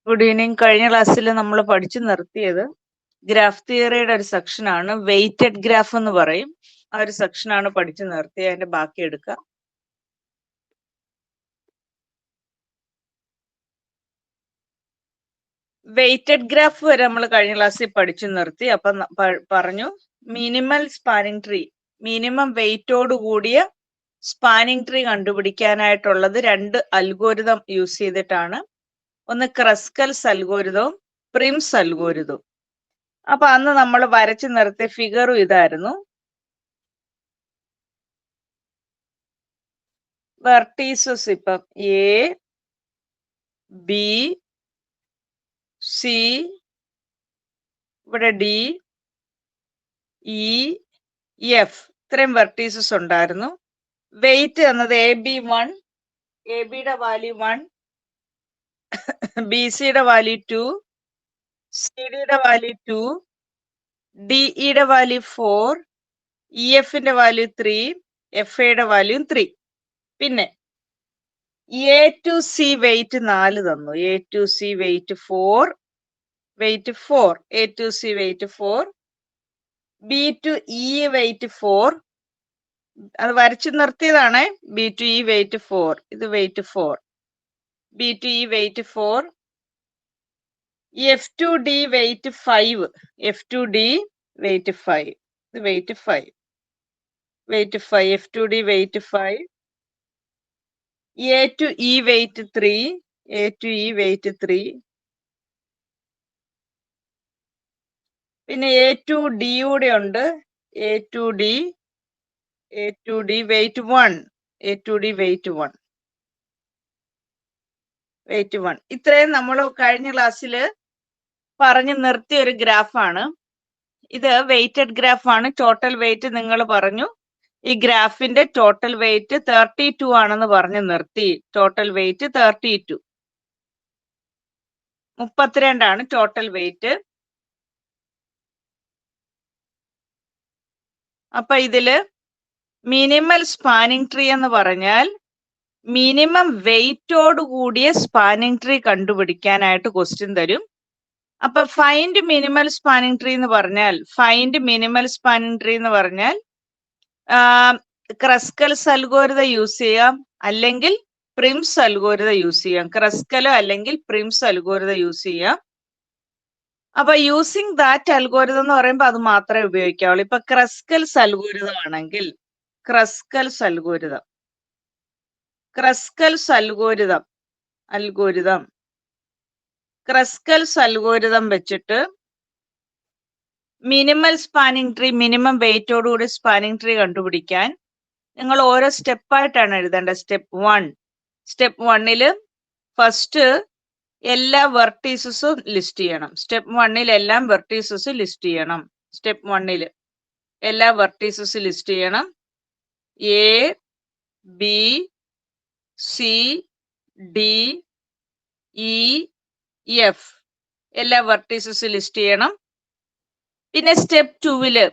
Good evening. കഴിഞ്ഞ ക്ലാസ്സിൽ നമ്മൾ പഠിച്ചു നിർത്തിയത് ഗ്രാഫ് തിയറിയുടെ ഒരു സെക്ഷനാണ്. വെയ്റ്റഡ് ഗ്രാഫ് എന്ന് പറയും. ആ ഒരു സെക്ഷനാണ് പഠിച്ചു നിർത്തിയത്. അതിന്റെ ബാക്കി എടുക്കാം. വെയ്റ്റഡ് ഗ്രാഫ് വരെ നമ്മൾ കഴിഞ്ഞ ക്ലാസ്സിൽ പഠിച്ചു നിർത്തി. അപ്പൊ പറഞ്ഞു മിനിമൽ സ്പാനിങ് ട്രീ, മിനിമം വെയിറ്റോട് കൂടിയ സ്പാനിങ് ട്രീ കണ്ടുപിടിക്കാനായിട്ടുള്ളത് രണ്ട് അൽഗോരിതം യൂസ് ചെയ്തിട്ടാണ്. ഒന്ന് ക്രസ്കൽസ് അൽഗോരിതവും പ്രിംസ് അൽഗോരിതവും. അപ്പൊ അന്ന് നമ്മൾ വരച്ചു നിർത്തിയ ഫിഗറും ഇതായിരുന്നു. വെർട്ടീസസ് ഇപ്പം എ, ബി, സി, ഇവിടെ ഡി, ഇ, എഫ്, ഇത്രയും വെർട്ടീസസ് ഉണ്ടായിരുന്നു. വെയിറ്റ് എന്നത് AB1, എബിയുടെ വാല്യൂ 1, BCയുടെ വാല്യൂ 2, CD-യുടെ വാല്യൂ 2, DEയുടെ വാല്യൂ 4, EFന്റെ വാല്യൂ 3, FAയുടെ വാല്യൂ 3. പിന്നെ A to C വെയിറ്റ് 4 തന്നു. A to C weight 4, A to C weight 4, B to E weight 4, അത് വരച്ചു നിർത്തിയതാണ്. B to E വെയിറ്റ് 4, ഇത് weight 4, B to E weight 4, F to D weight 5, F to D weight 5, ഇത് weight 5, F to D weight 5, A to E weight 3, A to E weight 3, പിന്നെ A to D കൂടെ ഉണ്ട്. A to D weight 1, A to D weight 1. ഇത്രയും നമ്മൾ കഴിഞ്ഞ ക്ലാസ്സിൽ പറഞ്ഞു നിർത്തിയ ഒരു ഗ്രാഫാണ് ഇത്. വെയിറ്റഡ് ഗ്രാഫാണ്. ടോട്ടൽ വെയിറ്റ് നിങ്ങൾ പറഞ്ഞു. ഈ ഗ്രാഫിന്റെ ടോട്ടൽ വെയിറ്റ് 32 ആണെന്ന് പറഞ്ഞ് നിർത്തി. Total wait 32, 32 total wait. അപ്പൊ ഇതില് മിനിമൽ സ്പാനിങ് ട്രീ എന്ന് പറഞ്ഞാൽ മിനിമം വെയിറ്റോട് കൂടിയ സ്പാനിങ് ട്രീ കണ്ടുപിടിക്കാനായിട്ട് ക്വസ്റ്റ്യൻ തരും. അപ്പൊ ഫൈൻഡ് മിനിമൽ സ്പാനിങ് ട്രീ എന്ന് പറഞ്ഞാൽ ക്രസ്കൽസ് അൽഗോരിതം യൂസ് ചെയ്യാം, അല്ലെങ്കിൽ പ്രിംസ് അൽഗോരിതം യൂസ് ചെയ്യാം. ക്രസ്കലോ അല്ലെങ്കിൽ പ്രിംസ് അൽഗോരിതം യൂസ് ചെയ്യാം. അപ്പൊ യൂസിങ് ദാറ്റ് അൽഗോരിതം എന്ന് പറയുമ്പോൾ അത് മാത്രമേ ഉപയോഗിക്കാവുള്ളൂ. ഇപ്പൊ ക്രസ്കൽസ് അൽഗോരിതം ആണെങ്കിൽ ക്രസ്കൽസ് അൽഗോരിതം വെച്ചിട്ട് മിനിമൽ സ്പാനിങ് ട്രീ, മിനിമം വെയിറ്റോടുകൂടി സ്പാനിങ് ട്രീ കണ്ടുപിടിക്കാൻ നിങ്ങൾ ഓരോ സ്റ്റെപ്പായിട്ടാണ് എഴുതേണ്ടത്. സ്റ്റെപ്പ് 1 ഫസ്റ്റ് എല്ലാ വെർട്ടീസസും ലിസ്റ്റ് ചെയ്യണം. സ്റ്റെപ്പ് 1 എല്ലാം വെർട്ടീസസ് ലിസ്റ്റ് ചെയ്യണം. എല്ലാ വെർട്ടീസസ് ലിസ്റ്റ് ചെയ്യണം. A, B, C, D, E, F എല്ലാ വെർട്ടീസസ് ലിസ്റ്റ് ചെയ്യണം. പിന്നെ സ്റ്റെപ്പ് 2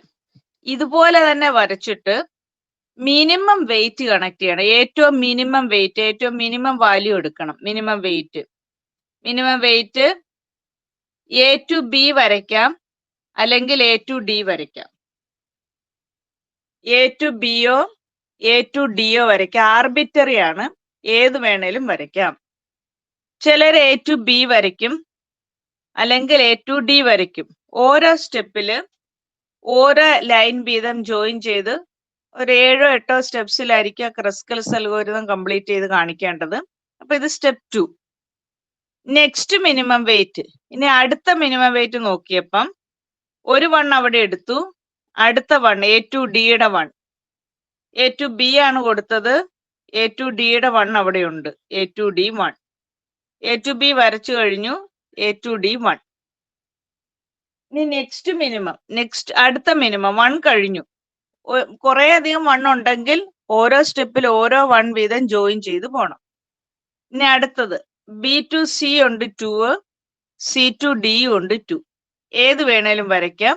ഇതുപോലെ തന്നെ വരച്ചിട്ട് മിനിമം വെയിറ്റ് കണക്ട് ചെയ്യണം. ഏറ്റവും മിനിമം വാല്യൂ എടുക്കണം. Minimum weight A to B വരയ്ക്കാം, അല്ലെങ്കിൽ A to D വരയ്ക്കാം. A to B യോ A to D യോ വരയ്ക്കാം. ആർബിറ്ററി ആണ്, ഏത് വേണേലും വരയ്ക്കാം. ചിലർ A to B വരയ്ക്കും, അല്ലെങ്കിൽ A to D വരയ്ക്കും. ഓരോ സ്റ്റെപ്പില് ഓരോ ലൈൻ വീതം ജോയിൻ ചെയ്ത് ഒരു 7 or 8 സ്റ്റെപ്സിലായിരിക്കും ക്രസ്കൽസ് അൽഗോരിതം കംപ്ലീറ്റ് ചെയ്ത് കാണിക്കേണ്ടത്. അപ്പൊ ഇത് സ്റ്റെപ്പ് 2. Next minimum wait. ഇനി അടുത്ത മിനിമം വെയിറ്റ് നോക്കിയപ്പം ഒരു 1 അവിടെ എടുത്തു. അടുത്ത 1 A to D യുടെ 1, A to B ആണ് കൊടുത്തത്. A to D യുടെ 1 അവിടെ ഉണ്ട്. A to D 1, A to B വരച്ചു കഴിഞ്ഞു. A to D 1. ഇനി അടുത്ത മിനിമം 1 കഴിഞ്ഞു. കുറെ അധികം 1 ഉണ്ടെങ്കിൽ ഓരോ സ്റ്റെപ്പിൽ ഓരോ 1 വീതം ജോയിൻ ചെയ്ത് പോണം. ഇനി അടുത്തത് B to C ഉണ്ട് 2, C to D ഉണ്ട് 2. ഏത് വേണേലും വരയ്ക്കാം.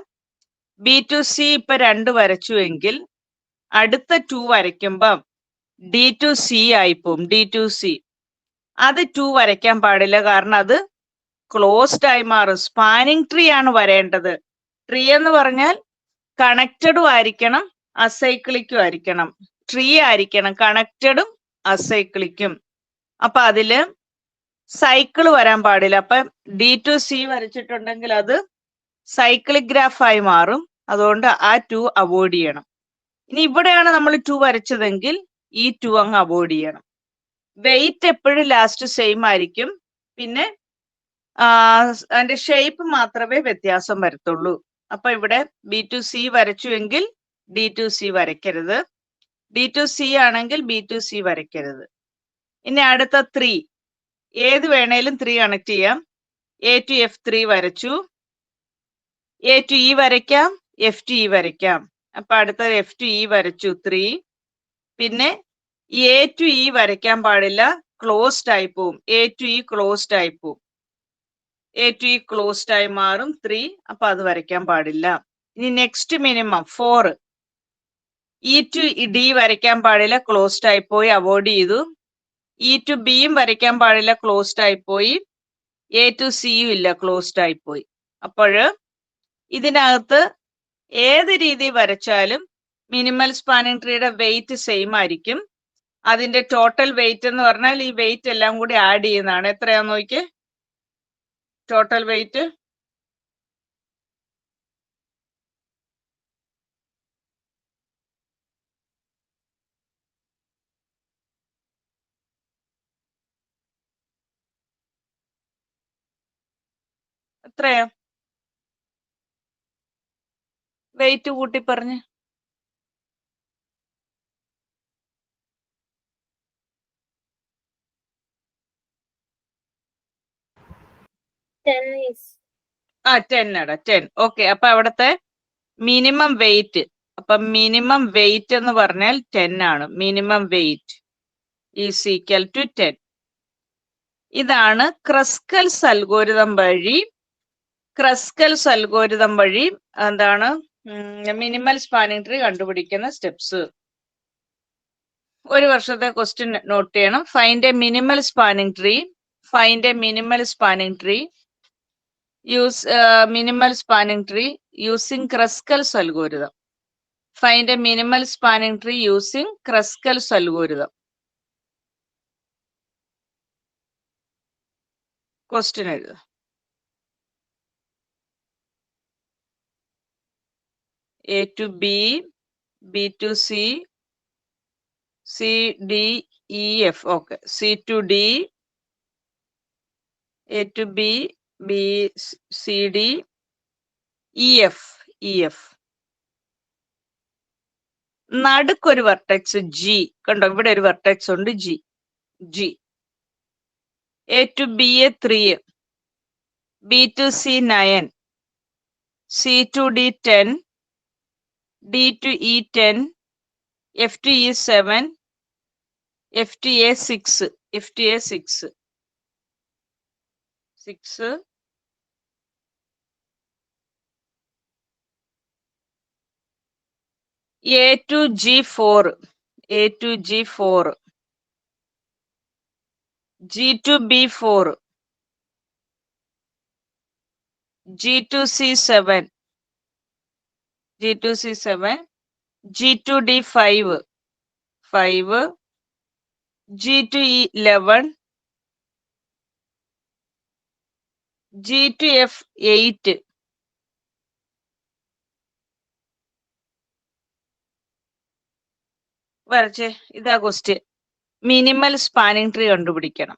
B to C ഇപ്പൊ 2 വരച്ചു എങ്കിൽ അടുത്ത 2 വരയ്ക്കുമ്പം D to C ആയിപ്പോവും. D to C അത് 2 വരയ്ക്കാൻ പാടില്ല, കാരണം അത് ക്ലോസ്ഡ് ആയി മാറും. സ്പാനിങ് ട്രീ ആണ് വരേണ്ടത്. ട്രീ എന്ന് പറഞ്ഞാൽ കണക്റ്റഡും ആയിരിക്കണം അസൈക്ലിക്കും ആയിരിക്കണം. ട്രീ ആയിരിക്കണം കണക്റ്റഡും അസൈക്ലിക്കും. അപ്പൊ അതില് സൈക്കിൾ വരാൻ പാടില്ല. അപ്പൊ D2C വരച്ചിട്ടുണ്ടെങ്കിൽ അത് സൈക്ലിക് ഗ്രാഫായി മാറും. അതുകൊണ്ട് ആ 2 അവോയ്ഡ് ചെയ്യണം. ഇനി ഇവിടെയാണ് നമ്മൾ 2 വരച്ചതെങ്കിൽ ഈ 2 അങ്ങ് അവോയ്ഡ് ചെയ്യണം. വെയിറ്റ് എപ്പോഴും ലാസ്റ്റ് സെയിം ആയിരിക്കും. പിന്നെ അതിന്റെ ഷേപ്പ് മാത്രമേ വ്യത്യാസം വരത്തുള്ളൂ. അപ്പൊ ഇവിടെ B2C വരച്ചുവെങ്കിൽ D2C വരയ്ക്കരുത്. D2C ആണെങ്കിൽ B2C വരയ്ക്കരുത്. ഇനി അടുത്ത 3 ഏത് വേണേലും 3 കണക്ട് ചെയ്യാം. A to F3 വരച്ചു. A to E വരയ്ക്കാം, F to E വരയ്ക്കാം. അപ്പൊ അടുത്ത F to E വരച്ചു 3. പിന്നെ A to E വരയ്ക്കാൻ പാടില്ല, ക്ലോസ്ഡ് ആയി പോവും. A to E ക്ലോസ്ഡ് ആയി പോവും. A to E ക്ലോസ്ഡ് ആയി മാറും 3. അപ്പൊ അത് വരയ്ക്കാൻ പാടില്ല. ഇനി next minimum 4. E to D വരയ്ക്കാൻ പാടില്ല, ക്ലോസ്ഡ് ആയി പോയി, അവോയ്ഡ് ചെയ്തു. E to B യും വരയ്ക്കാൻ പാടില്ല, ക്ലോസ്ഡ് ആയി പോയി. A to C യും ഇല്ല, ക്ലോസ്ഡ് ആയി പോയി. അപ്പോഴ് ഇതിനകത്ത് ഏത് രീതി വരച്ചാലും മിനിമൽ സ്പാനിങ് ട്രീയുടെ വെയിറ്റ് സെയിം ആയിരിക്കും. അതിന്റെ ടോട്ടൽ വെയിറ്റ് എന്ന് പറഞ്ഞാൽ ഈ വെയിറ്റ് എല്ലാം കൂടി ആഡ് ചെയ്യുന്നതാണ്. എത്രയാന്ന് നോക്കിയേ ടോട്ടൽ വെയിറ്റ്. എത്രയാ വെയിറ്റ് കൂട്ടി പറഞ്ഞ്? ആ 10. ഓക്കെ. അപ്പൊ അവിടത്തെ മിനിമം വെയിറ്റ്, അപ്പൊ മിനിമം വെയിറ്റ് എന്ന് പറഞ്ഞാൽ 10 ആണ്. Minimum weight is equal to 10. ഇതാണ് ക്രസ്കൽസ് അൽഗോരിതം വഴി എന്താണ് മിനിമൽ സ്പാനിങ് ട്രീ കണ്ടുപിടിക്കുന്ന സ്റ്റെപ്സ്. ഒരു വർഷത്തെ ക്വസ്റ്റ്യൻ നോട്ട് ചെയ്യണം. Find a minimal spanning tree. Use minimal spanning tree using Kruskal's algorithm. Find a minimal spanning tree using Kruskal's algorithm. Question എഴുതുക. A to B, B to C, C, D, E, F. Okay. C to D, A to B, B, C, D, E, F. നടുക്കൊരു vertex G കണ്ടോ? ഇവിടെ ഒരു vertex ഉണ്ട് G. A to B 3, B to C 9, C to D 10, D to E 10, F to E 7, F to A 6. A to G 4, G to B 4, G to C 7, G to D 5, G to E 11, G to F 8. വരച്ചേ. ഇതാ question. Minimal spanning tree കണ്ടുപിടിക്കണം.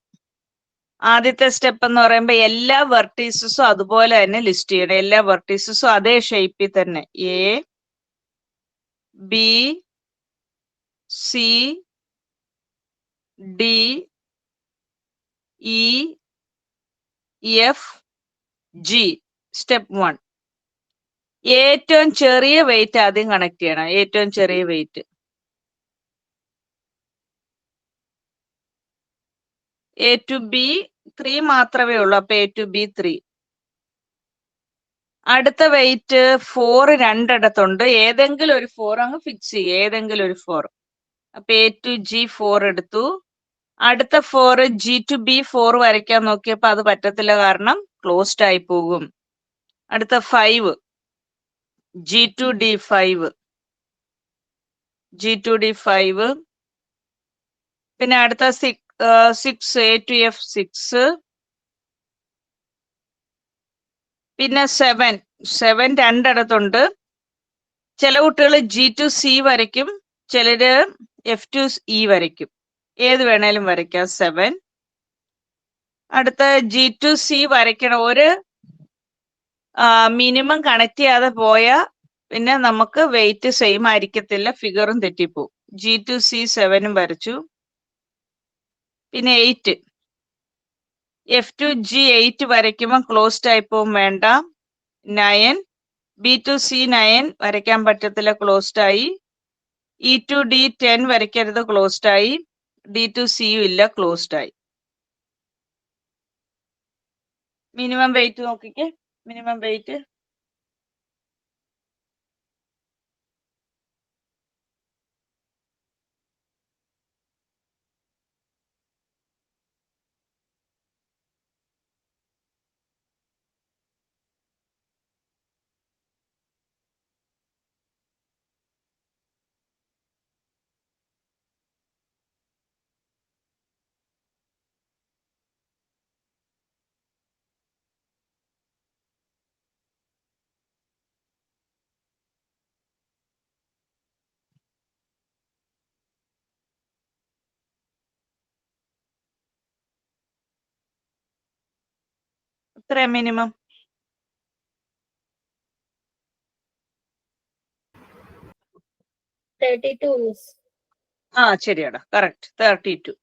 ആദ്യത്തെ step എന്ന് പറയുമ്പോൾ എല്ലാ വെർട്ടീസസും അതുപോലെ തന്നെ list ചെയ്യണം. എല്ലാ വെർട്ടീസസും അതേ ഷേപ്പിൽ തന്നെ. A, B, C, D, E, F, G. Step 1. ഏറ്റവും ചെറിയ വെയിറ്റ് ആദ്യം കണക്ട് ചെയ്യണം. ഏറ്റവും ചെറിയ വെയിറ്റ് A to B 3 മാത്രമേ ഉള്ളൂ. അപ്പൊ A to B 3. അടുത്ത വെയിറ്റ് 4 രണ്ടിടത്തുണ്ട്. ഏതെങ്കിലും ഒരു 4 അങ്ങ് ഫിക്സ് ചെയ്യുക. ഏതെങ്കിലും ഒരു 4. അപ്പൊ A to G 4 എടുത്തു. അടുത്ത 4 G to B 4 വരയ്ക്കാൻ നോക്കിയപ്പോ അത് പറ്റത്തില്ല. കാരണം ക്ലോസ്ഡ് ആയി പോകും. അടുത്ത 5 G2D5 G2D5. പിന്നെ അടുത്ത 6 A2F6. പിന്നെ 7 രണ്ടിടത്തുണ്ട്. ചില കുട്ടികൾ G2C വരയ്ക്കും, ചിലര് F2E വരയ്ക്കും. ഏത് വേണേലും വരയ്ക്കാം 7. അടുത്ത G2C വരയ്ക്കണം. ഒരു മിനിമം കണക്ട് ചെയ്യാതെ പോയാൽ പിന്നെ നമുക്ക് വെയിറ്റ് സെയിം ആയിരിക്കത്തില്ല, ഫിഗറും തെറ്റിപ്പോവും. G2C 7 വരച്ചു. പിന്നെ 8 F2G 8 വരയ്ക്കുമ്പോൾ ക്ലോസ്ഡ് ആയി പോവും, വേണ്ട. 9 B2C 9 വരയ്ക്കാൻ പറ്റത്തില്ല, ക്ലോസ്ഡ് ആയി. E2D 10 വരയ്ക്കരുത്, ക്ലോസ്ഡ് ആയി. D2C ഇല്ല, ക്ലോസ്ഡ് ആയി. മിനിമം വെയിറ്റ് നോക്കിക്കേ. മിനിമം വെയിറ്റ് എത്ര മിനിമം? 32. ശരിയാടാ, കറക്റ്റ്, 32.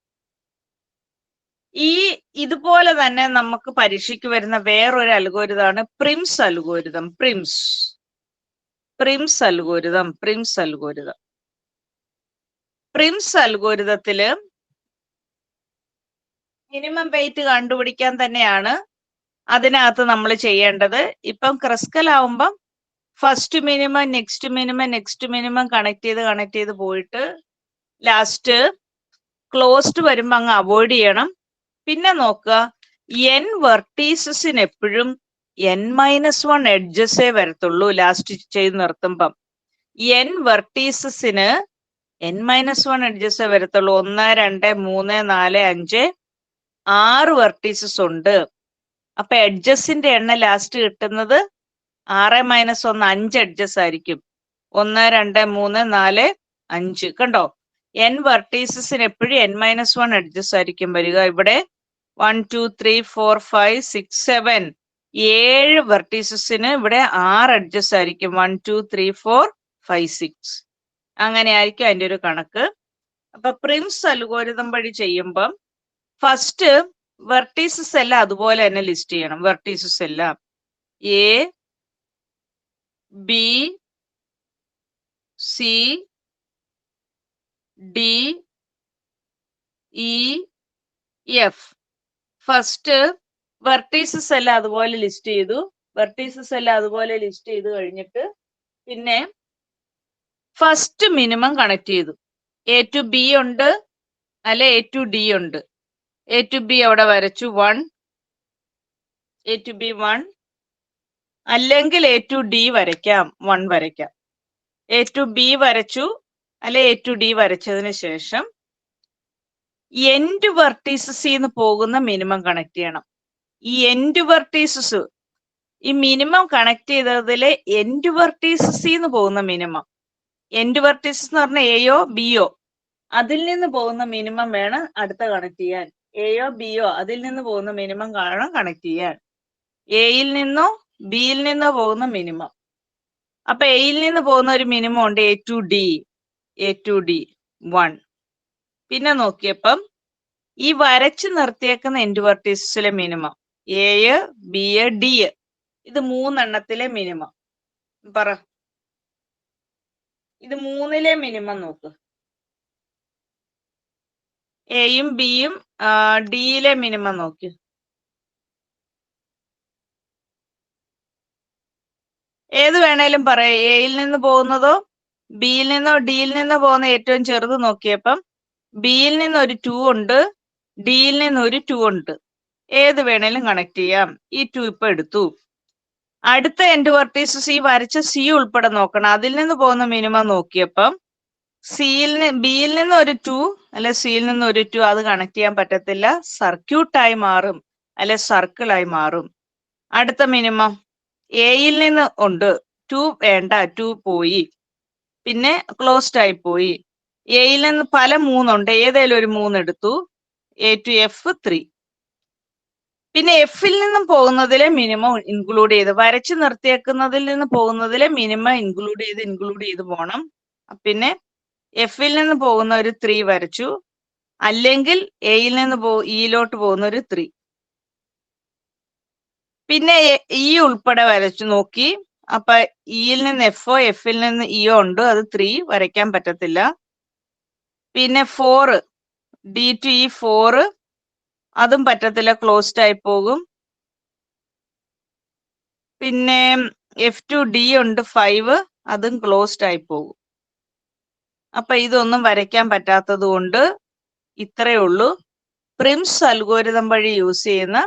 ഇതുപോലെ തന്നെ നമുക്ക് പരീക്ഷയ്ക്ക് വരുന്ന വേറൊരു അൽഗോരിതമാണ് പ്രിംസ് അൽഗോരിതം. പ്രിംസ് അൽഗോരിതത്തില് മിനിമം വെയിറ്റ് കണ്ടുപിടിക്കാൻ തന്നെയാണ് അതിനകത്ത് നമ്മൾ ചെയ്യേണ്ടത്. ഇപ്പം ക്രിസ്കൽ ആവുമ്പം first minimum, next minimum connect ചെയ്ത് പോയിട്ട് ലാസ്റ്റ് ക്ലോസ്ഡ് വരുമ്പോ അങ്ങ് അവോയ്ഡ് ചെയ്യണം. പിന്നെ നോക്കുക, n വെർട്ടീസസിന് എപ്പോഴും n-1 എഡ്ജസേ വരത്തുള്ളൂ. ലാസ്റ്റ് ചെയ്ത് നിർത്തുമ്പം n വെർട്ടീസസിന് n-1 എഡ്ജസേ വരത്തുള്ളൂ. 1, 2, 3, 4, 5, 6 വെർട്ടീസസ് ഉണ്ട്. അപ്പൊ എഡ്ജസിന്റെ എണ്ണം ലാസ്റ്റ് കിട്ടുന്നത് 6 - 1 5 എഡ്ജസ് ആയിരിക്കും. 1, 2, 3, 4, 5. കണ്ടോ, n വെർട്ടീസസിന് എപ്പോഴും n-1 എഡ്ജസ് ആയിരിക്കും വരിക. ഇവിടെ 1, 2, 3, 4, 5, 6, 7 7 വെർട്ടീസസിന് ഇവിടെ 6 എഡ്ജസ് ആയിരിക്കും. 1, 2, 3, 4, 5, 6 അങ്ങനെ ആയിരിക്കും അതിന്റെ ഒരു കണക്ക്. അപ്പൊ പ്രിംസ് അൽഗോരിതം വഴി ചെയ്യുമ്പം ഫസ്റ്റ് വെർട്ടീസസ് എല്ലാം അതുപോലെ തന്നെ ലിസ്റ്റ് ചെയ്യണം. വെർട്ടീസസ് എല്ലാം A, B, C, D, E, F. First vertices എല്ലാം അതുപോലെ ലിസ്റ്റ് ചെയ്തു. കഴിഞ്ഞിട്ട് പിന്നെ ഫസ്റ്റ് മിനിമം കണക്ട് ചെയ്തു. A2B ഉണ്ട്, അല്ലെ A2D ഉണ്ട്. A2B അവിടെ വരച്ചു 1, A2B 1, അല്ലെങ്കിൽ A2D വരയ്ക്കാം, 1 വരയ്ക്കാം. A2B വരച്ചു, അല്ലെ A2D വരച്ചതിന് ശേഷം എൻഡ് വെർട്ടീസസിന്ന് പോകുന്ന മിനിമം കണക്ട് ചെയ്യണം. ഈ എൻഡ് വെർട്ടീസസ്, ഈ മിനിമം കണക്ട് ചെയ്തതിലെ എൻഡ് വെർട്ടീസസിന്ന് പോകുന്ന മിനിമം, എൻഡ് വെർട്ടീസസ് എന്ന് പറഞ്ഞാൽ എയോ ബിയോ, അതിൽ നിന്ന് പോകുന്ന മിനിമം വേണം അടുത്ത കണക്ട് ചെയ്യാൻ. എയോ ബിയോ അതിൽ നിന്ന് പോകുന്ന മിനിമം വേണം കണക്ട് ചെയ്യാൻ. എയിൽ നിന്നോ ബിയിൽ നിന്നോ പോകുന്ന മിനിമം. അപ്പൊ എയിൽ നിന്ന് പോകുന്ന ഒരു മിനിമം ഉണ്ട്, A2D 1. പിന്നെ നോക്കിയപ്പം ഈ വരച്ചു നിർത്തിയേക്കുന്ന എൻഡ് വെർട്ടീസസിലെ മിനിമം എ, ബി, ഡി, ഇത് 3 എണ്ണത്തിലെ മിനിമം പറ. ഇത് 3-ലെ മിനിമം നോക്ക്. എയും ബിയും ഡിയിലെ മിനിമം നോക്ക്. ഏത് വേണേലും പറയാം. എയിൽ നിന്ന് പോകുന്നതോ ബിയിൽ നിന്നോ ഡിയിൽ നിന്നോ പോകുന്ന ഏറ്റവും ചെറുത് നോക്കിയപ്പം ബിയിൽ നിന്ന് ഒരു 2 ഉണ്ട്, ഡിയിൽ നിന്ന് ഒരു 2 ഉണ്ട്. ഏത് വേണേലും കണക്ട് ചെയ്യാം. ഈ 2 ഇപ്പൊ എടുത്തു. അടുത്ത എൻഡ് വെർട്ടീസസ് ഈ വരച്ച സി ഉൾപ്പെടെ നോക്കണം. അതിൽ നിന്ന് പോകുന്ന മിനിമം നോക്കിയപ്പം ബിയിൽ നിന്ന് ഒരു 2 അല്ലെ സിയിൽ നിന്ന് ഒരു 2 അത് കണക്ട് ചെയ്യാൻ പറ്റത്തില്ല. സർക്യൂട്ടായി മാറും അല്ലെ സർക്കിളായി മാറും. അടുത്ത മിനിമം എയിൽ നിന്ന് ഉണ്ട് 2 വേണ്ട, 2 പോയി, പിന്നെ ക്ലോസ്ഡ് ആയി പോയി. എയിൽ നിന്ന് പല 3 ഉണ്ട്, ഏതേലും ഒരു 3 എടുത്തു. A to F 3. പിന്നെ എഫിൽ നിന്നും പോകുന്നതിലെ മിനിമം ഇൻക്ലൂഡ് ചെയ്ത്, വരച്ചു നിർത്തിയേക്കുന്നതിൽ നിന്ന് പോകുന്നതിലെ മിനിമം ഇൻക്ലൂഡ് ചെയ്ത് പോകണം. പിന്നെ എഫിൽ നിന്ന് പോകുന്ന ഒരു 3 വരച്ചു, അല്ലെങ്കിൽ എയിൽ നിന്ന് ഇയിലോട്ട് പോകുന്ന ഒരു 3. പിന്നെ ഇ ഉൾപ്പെടെ വരച്ചു നോക്കി. അപ്പൊ ഇയിൽ നിന്ന് എഫോ എഫിൽ നിന്ന് ഇയോ ഉണ്ട്, അത് 3 വരയ്ക്കാൻ പറ്റത്തില്ല. പിന്നെ 4 ഡി ടു ഇ 4 അതും പറ്റത്തില്ല, ക്ലോസ്ഡ് ആയി പോകും. പിന്നെ എഫ് ടു ഡി ഉണ്ട് 5, അതും ക്ലോസ്ഡ് ആയി പോകും. അപ്പൊ ഇതൊന്നും വരയ്ക്കാൻ പറ്റാത്തത് കൊണ്ട് ഇത്രയേ ഉള്ളൂ. പ്രിംസ് അൽഗോരിതം വഴി യൂസ് ചെയ്യുന്ന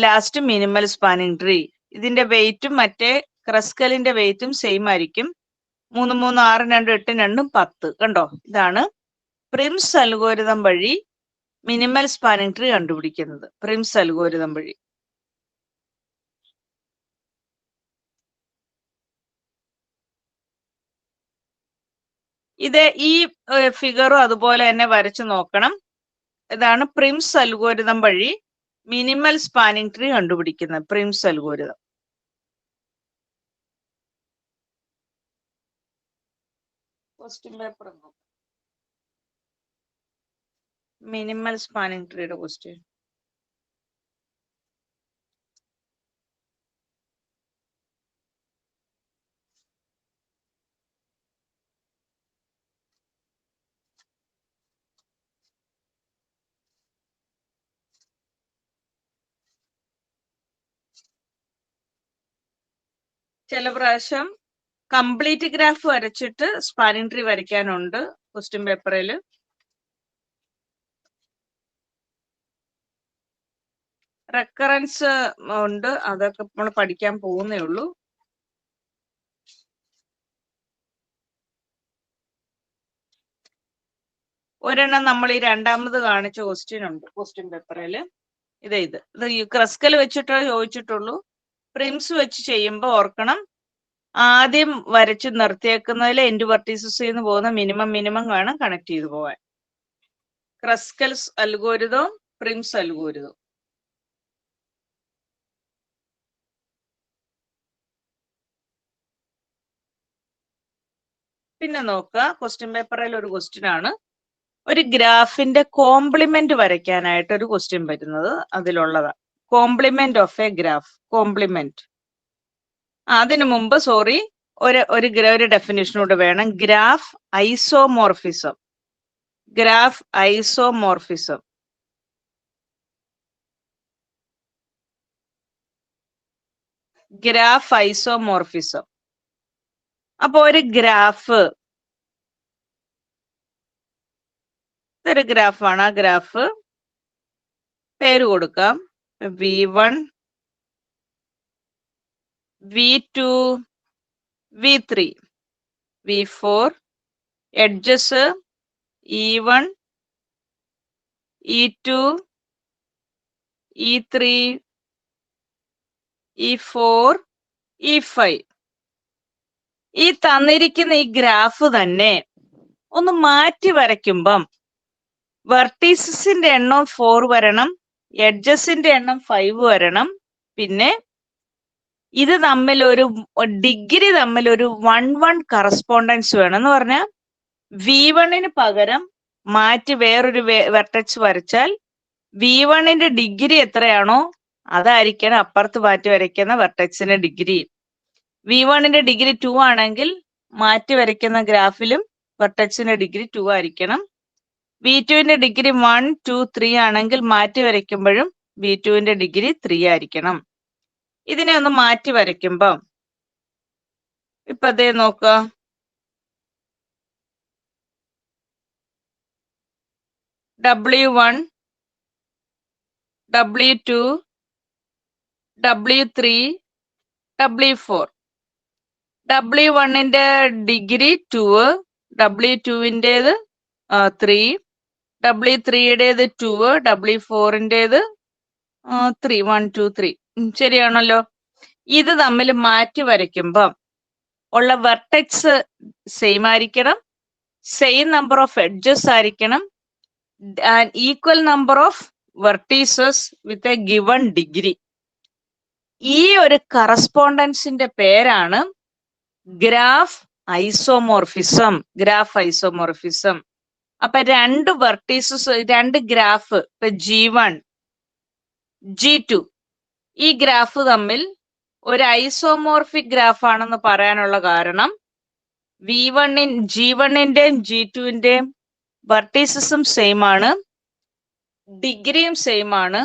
ലാസ്റ്റ് മിനിമൽ സ്പാനിങ് ട്രീ. ഇതിന്റെ വെയിറ്റും മറ്റേ ക്രസ്കലിന്റെ വെയിറ്റും സെയിം ആയിരിക്കും. 3, 3, 6, 2, 8, 2, 10. കണ്ടോ, ഇതാണ് പ്രിംസ് അൽഗോരിതം വഴി മിനിമൽ സ്പാനിങ് ട്രീ കണ്ടുപിടിക്കുന്നത്. പ്രിംസ് അൽഗോരിതം വഴി. ഇത് ഈ ഫിഗറും അതുപോലെ തന്നെ വരച്ചു നോക്കണം. ഇതാണ് പ്രിംസ് അൽഗോരിതം വഴി മിനിമൽ സ്പാനിങ് ട്രീ കണ്ടുപിടിക്കുന്നത്. Prim's algorithm. Question paper minimal spanning ട്രീയുടെ ക്വസ്റ്റ്യൻ. ചില പ്രാവശ്യം കംപ്ലീറ്റ് ഗ്രാഫ് വരച്ചിട്ട് സ്പാനിങ് ട്രീ വരയ്ക്കാനുണ്ട് ക്വസ്റ്റ്യൻ പേപ്പറിൽ. റെക്കറൻസ് ഉണ്ട്, അതൊക്കെ നമ്മൾ പഠിക്കാൻ പോകുന്നേ ഉള്ളൂ. ഒരെണ്ണം നമ്മൾ ഈ രണ്ടാമത് കാണിച്ച ക്വസ്റ്റ്യൻ ഉണ്ട് ക്വസ്റ്റ്യൻ പേപ്പറിൽ. ഇത് ഈ ക്രസ്കൽ വെച്ചിട്ടോ ചോദിച്ചിട്ടുള്ളൂ. പ്രിംസ് വെച്ച് ചെയ്യുമ്പോൾ ഓർക്കണം, ആദ്യം വരച്ച് നിർത്തിയേക്കുന്നതിൽ എൻഡ് വെർട്ടീസസിൽ നിന്ന് പോകുന്ന മിനിമം വേണം കണക്ട് ചെയ്ത് പോവാൻ. ക്രസ്കൽസ് അൽഗോരിതവും പ്രിംസ് അൽഗോരിതവും. പിന്നെ നോക്കുക, ക്വസ്റ്റ്യൻ പേപ്പറിൽ ഒരു ക്വസ്റ്റ്യൻ ആണ്. ഒരു ഗ്രാഫിന്റെ കോംപ്ലിമെന്റ് വരയ്ക്കാനായിട്ട് ഒരു ക്വസ്റ്റ്യൻ വരുന്നത് അതിലുള്ളതാ. Complement of a graph. Complement. അതിനു മുമ്പ് ഒരു ഡെഫിനിഷനോട് വേണം. Graph isomorphism. Graph isomorphism. Graph isomorphism. അപ്പൊ ഒരു ഗ്രാഫ്, ഇതൊരു ഗ്രാഫാണ്. ആ ഗ്രാഫ് പേര് കൊടുക്കാം. V1, V2, V3, V4, edges E1, E2, E3, E4, E5. ഈ തന്നിരിക്കുന്ന ഈ ഗ്രാഫ് തന്നെ ഒന്ന് മാറ്റി വരയ്ക്കുമ്പം വെർട്ടീസസിന്റെ എണ്ണം 4 വരണം, എഡ്ജസിന്റെ എണ്ണം 5 വരണം. പിന്നെ ഇത് തമ്മിൽ ഒരു ഡിഗ്രി തമ്മിൽ ഒരു 1:1 കറസ്പോണ്ടൻസ് വേണം. എന്ന് പറഞ്ഞാൽ V1 പകരം മാറ്റി വേറൊരു വെർട്ടെക്സ് വരച്ചാൽ V1 ഡിഗ്രി എത്രയാണോ അതായിരിക്കണം അപ്പുറത്ത് മാറ്റി വരയ്ക്കുന്ന വെർട്ടെക്സിന്റെ ഡിഗ്രി. V1 ഡിഗ്രി 2 ആണെങ്കിൽ മാറ്റി വരയ്ക്കുന്ന ഗ്രാഫിലും വെർട്ടെക്സിന്റെ ഡിഗ്രി 2 ആയിരിക്കണം. V2 ഡിഗ്രി 1, 2, 3 ആണെങ്കിൽ മാറ്റി വരയ്ക്കുമ്പോഴും V2 ഡിഗ്രി 3 ആയിരിക്കണം. ഇതിനെ ഒന്ന് മാറ്റി വരയ്ക്കുമ്പം ഇപ്പൊ അതേ നോക്കുക. W1, W2, W3, W4. W1ന്റെ ഡിഗ്രി 2, W2ന്റേത് 3, W3യുടേത് 2, W4ന്റേത് 3, 1, 2, 3. ശരിയാണല്ലോ. ഇത് തമ്മിൽ മാറ്റി വരയ്ക്കുമ്പം ഉള്ള വെർട്ടെക്സ് സെയിം ആയിരിക്കണം, സെയിം നമ്പർ ഓഫ് എഡ്ജസ് ആയിരിക്കണം, and equal number of vertices with a given degree. ഈ ഒരു കറസ്പോണ്ടൻസിന്റെ പേരാണ് ഗ്രാഫ് ഐസോമോർഫിസം. Graph isomorphism. അപ്പൊ രണ്ട് വെർട്ടീസസ്, രണ്ട് ഗ്രാഫ്, ഇപ്പൊ G1, G2, ഈ ഗ്രാഫ് തമ്മിൽ ഒരു ഐസോമോർഫിക് ഗ്രാഫ് ആണെന്ന് പറയാനുള്ള കാരണം G1ന്റെയും G2ന്റെയും വെർട്ടീസസും സെയിം ആണ്, ഡിഗ്രിയും സെയിം ആണ്,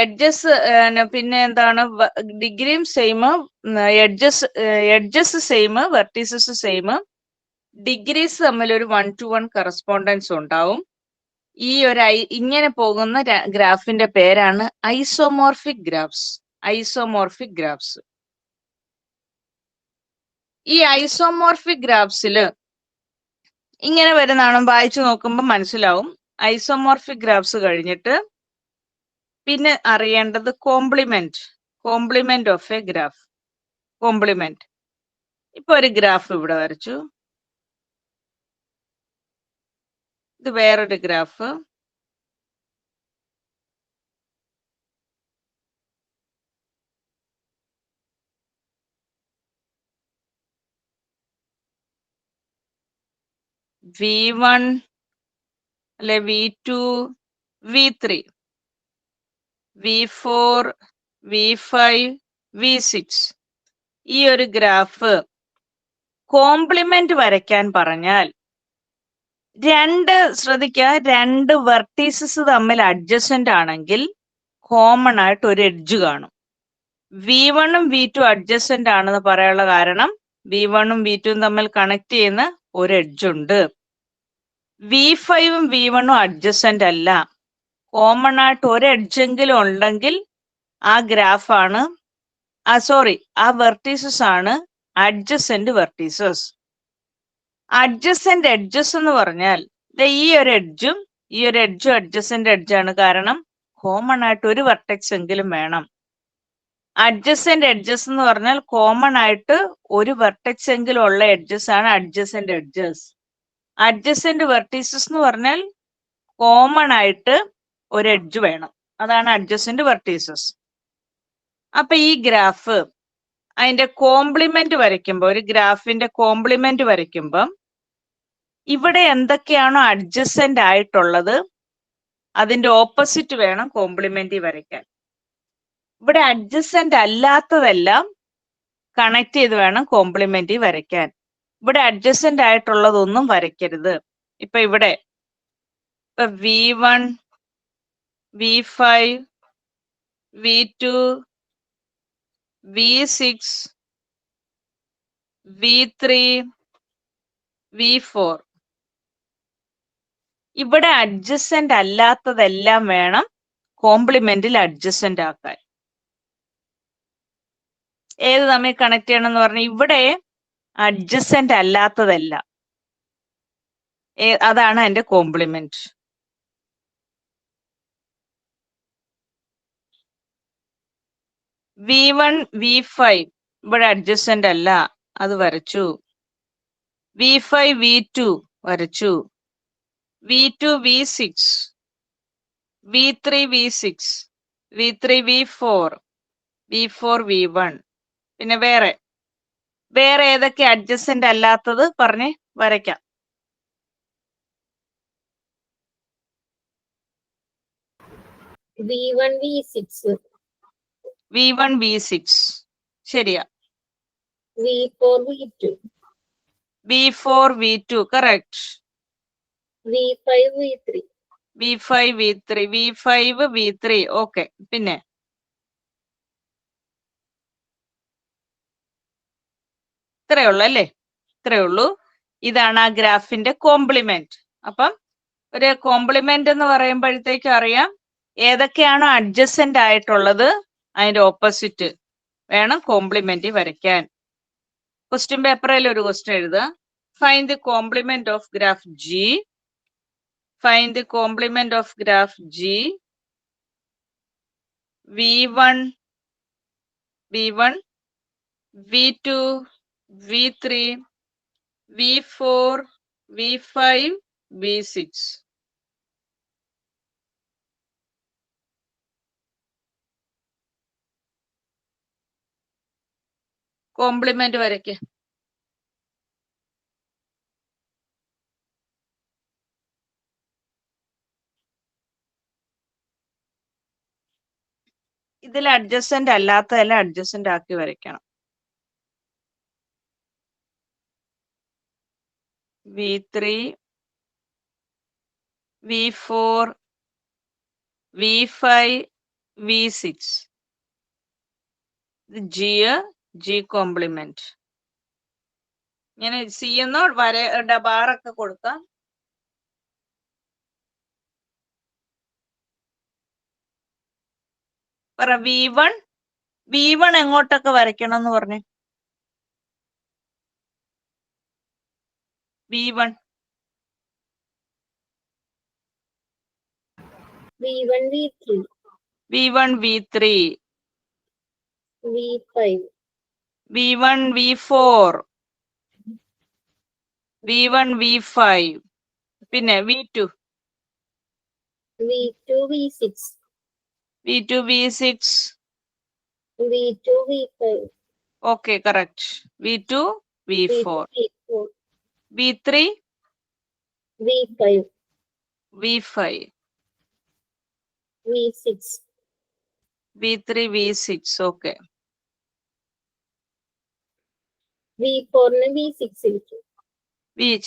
എഡ്ജസ് പിന്നെ എന്താണ്, ഡിഗ്രിയും same, edges same, vertices same, degrees തമ്മിൽ ഒരു 1-to-1 കറസ്പോണ്ടൻസ് ഉണ്ടാവും. ഈ ഒരു ഇങ്ങനെ പോകുന്ന ഗ്രാഫിന്റെ പേരാണ് ഐസോമോർഫിക് ഗ്രാഫ്സ്. Isomorphic graphs. ഈ ഐസോമോർഫിക് ഗ്രാഫ്സില് ഇങ്ങനെ വരുന്നതാണ്, വായിച്ചു നോക്കുമ്പോൾ മനസ്സിലാവും. ഐസോമോർഫിക് ഗ്രാഫ്സ് കഴിഞ്ഞിട്ട് പിന്നെ അറിയേണ്ടത് complement of a graph. Complement. ഇപ്പൊ ഒരു ഗ്രാഫ് ഇവിടെ വരച്ചു, ഇത് വേറൊരു ഗ്രാഫ്, V1 അല്ലെ V2, V3, V4, V5, V6. ഈ ഒരു ഗ്രാഫ് കോംപ്ലിമെന്റ് വരയ്ക്കാൻ പറഞ്ഞാൽ രണ്ട് വെർട്ടീസസ് തമ്മിൽ അഡ്ജസന്റ് ആണെങ്കിൽ കോമൺ ആയിട്ട് ഒരു എഡ്ജ് കാണും. V1ഉം V2 അഡ്ജസന്റ് ആണെന്ന് പറയാനുള്ള കാരണം V1ഉം V2ഉം തമ്മിൽ കണക്ട് ചെയ്യുന്ന ഒരു എഡ്ജ് ഉണ്ട്. V5ഉം V1ഉം അഡ്ജസന്റ് അല്ല, കോമൺ ആയിട്ട് ഒരു എഡ്ജെങ്കിലും ഉണ്ടെങ്കിൽ ആ ഗ്രാഫാണ്, ആ വെർട്ടീസസ് ആണ് അഡ്ജസന്റ് വെർട്ടീസസ്. അഡ്ജസന്റ് എഡ്ജസ് എന്ന് പറഞ്ഞാൽ ഈ ഒരു എഡ്ജും അഡ്ജസന്റ് എഡ്ജാണ്, കാരണം കോമൺ ആയിട്ട് ഒരു വെർട്ടെക്സ് എങ്കിലും വേണം. അഡ്ജസന്റ് എഡ്ജസ് എന്ന് പറഞ്ഞാൽ കോമൺ ആയിട്ട് ഒരു വെർട്ടെക്സ് എങ്കിലും ഉള്ള എഡ്ജസ് ആണ് അഡ്ജസന്റ് എഡ്ജസ്. അഡ്ജസന്റ് വെർട്ടീസസ് എന്ന് പറഞ്ഞാൽ കോമൺ ആയിട്ട് ഒരു എഡ്ജ് വേണം, അതാണ് അഡ്ജസന്റ് വെർട്ടീസസ്. അപ്പൊ ഈ ഗ്രാഫ് അതിന്റെ കോംപ്ലിമെന്റ് വരയ്ക്കുമ്പോൾ, ഒരു ഗ്രാഫിന്റെ കോംപ്ലിമെന്റ് വരയ്ക്കുമ്പം ഇവിടെ എന്തൊക്കെയാണോ അഡ്ജസന്റ് ആയിട്ടുള്ളത് അതിന്റെ ഓപ്പോസിറ്റ് വേണം കോംപ്ലിമെന്റ് വരയ്ക്കാൻ. ഇവിടെ അഡ്ജസന്റ് അല്ലാത്തതെല്ലാം കണക്ട് ചെയ്ത് വേണം കോംപ്ലിമെന്റ് വരയ്ക്കാൻ. ഇവിടെ അഡ്ജസന്റ് ആയിട്ടുള്ളതൊന്നും വരയ്ക്കരുത്. ഇപ്പൊ ഇവിടെ V1, V5, V2, V6, V3, V4, ഇവിടെ അഡ്ജസന്റ് അല്ലാത്തതെല്ലാം വേണം കോംപ്ലിമെന്റിൽ അഡ്ജസന്റ് ആക്കാൻ. ഏത് തമ്മിൽ കണക്ട് ചെയ്യണം എന്ന് പറഞ്ഞാൽ ഇവിടെ അഡ്ജസന്റ് അല്ലാത്തതെല്ലാം, അതാണ് അതിന്റെ കോംപ്ലിമെന്റ്. V1, V5 ഇവിടെ അഡ്ജസന്റ് അല്ല, അത് വരച്ചു. V5, V2 വരച്ചു. V2, V6, V3, V6, V3, V4, V4, V1. പിന്നെ വേറെ ഏതൊക്കെ അഡ്ജസന്റ് അല്ലാത്തത് പറഞ്ഞ് വരയ്ക്കാം. V1, V6. V1, V6 ശരിയാ. V4, V2. V4, V2 correct. V5, V3. V5, V3, V5, V3 okay. പിന്നെ ഇത്രയുള്ളൂ അല്ലേ? ഇത്രയുള്ളൂ. ഇതാണ് ആ ഗ്രാഫിന്റെ കോംപ്ലിമെന്റ്. അപ്പം ഒരു കോംപ്ലിമെന്റ് എന്ന് പറയുമ്പോഴത്തേക്കും അറിയാം ഏതൊക്കെയാണോ അഡ്ജസന്റ് ആയിട്ടുള്ളത് അതിന്റെ ഓപ്പോസിറ്റ് വേണം കോംപ്ലിമെന്റ് വരയ്ക്കാൻ. ക്വസ്റ്റ്യൻ പേപ്പറിൽ ഒരു ക്വസ്റ്റ്യൻ എഴുതുക. Find the complement of graph G. Find the complement of graph G. V1, V1, V2, V3, V4, V5, V6. Complement വരയ്ക്ക്. ഇതിൽ അഡ്ജസ്റ്റന്റ് അല്ലാത്തതെല്ലാം അഡ്ജസ്റ്റന്റ് ആക്കി വരയ്ക്കണം. V3, V4, V5, V6. G complement. ഇങ്ങനെ C എന്നോ വരയുടെ ബാറൊക്കെ കൊടുക്കാം. പറ V1 എങ്ങോട്ടൊക്കെ വരയ്ക്കണം എന്ന് പറഞ്ഞേ. V1 V1, V3, V1, V3, V5, V1, V4, V1, V5. പിന്നെ V2, V2, V6, V2, V6. V2, V5, Okay, correct. V2, V4. V4, V3, V5, V5. V6, V3, V6. Okay. V4 ന് V6 ഇരിക്കും.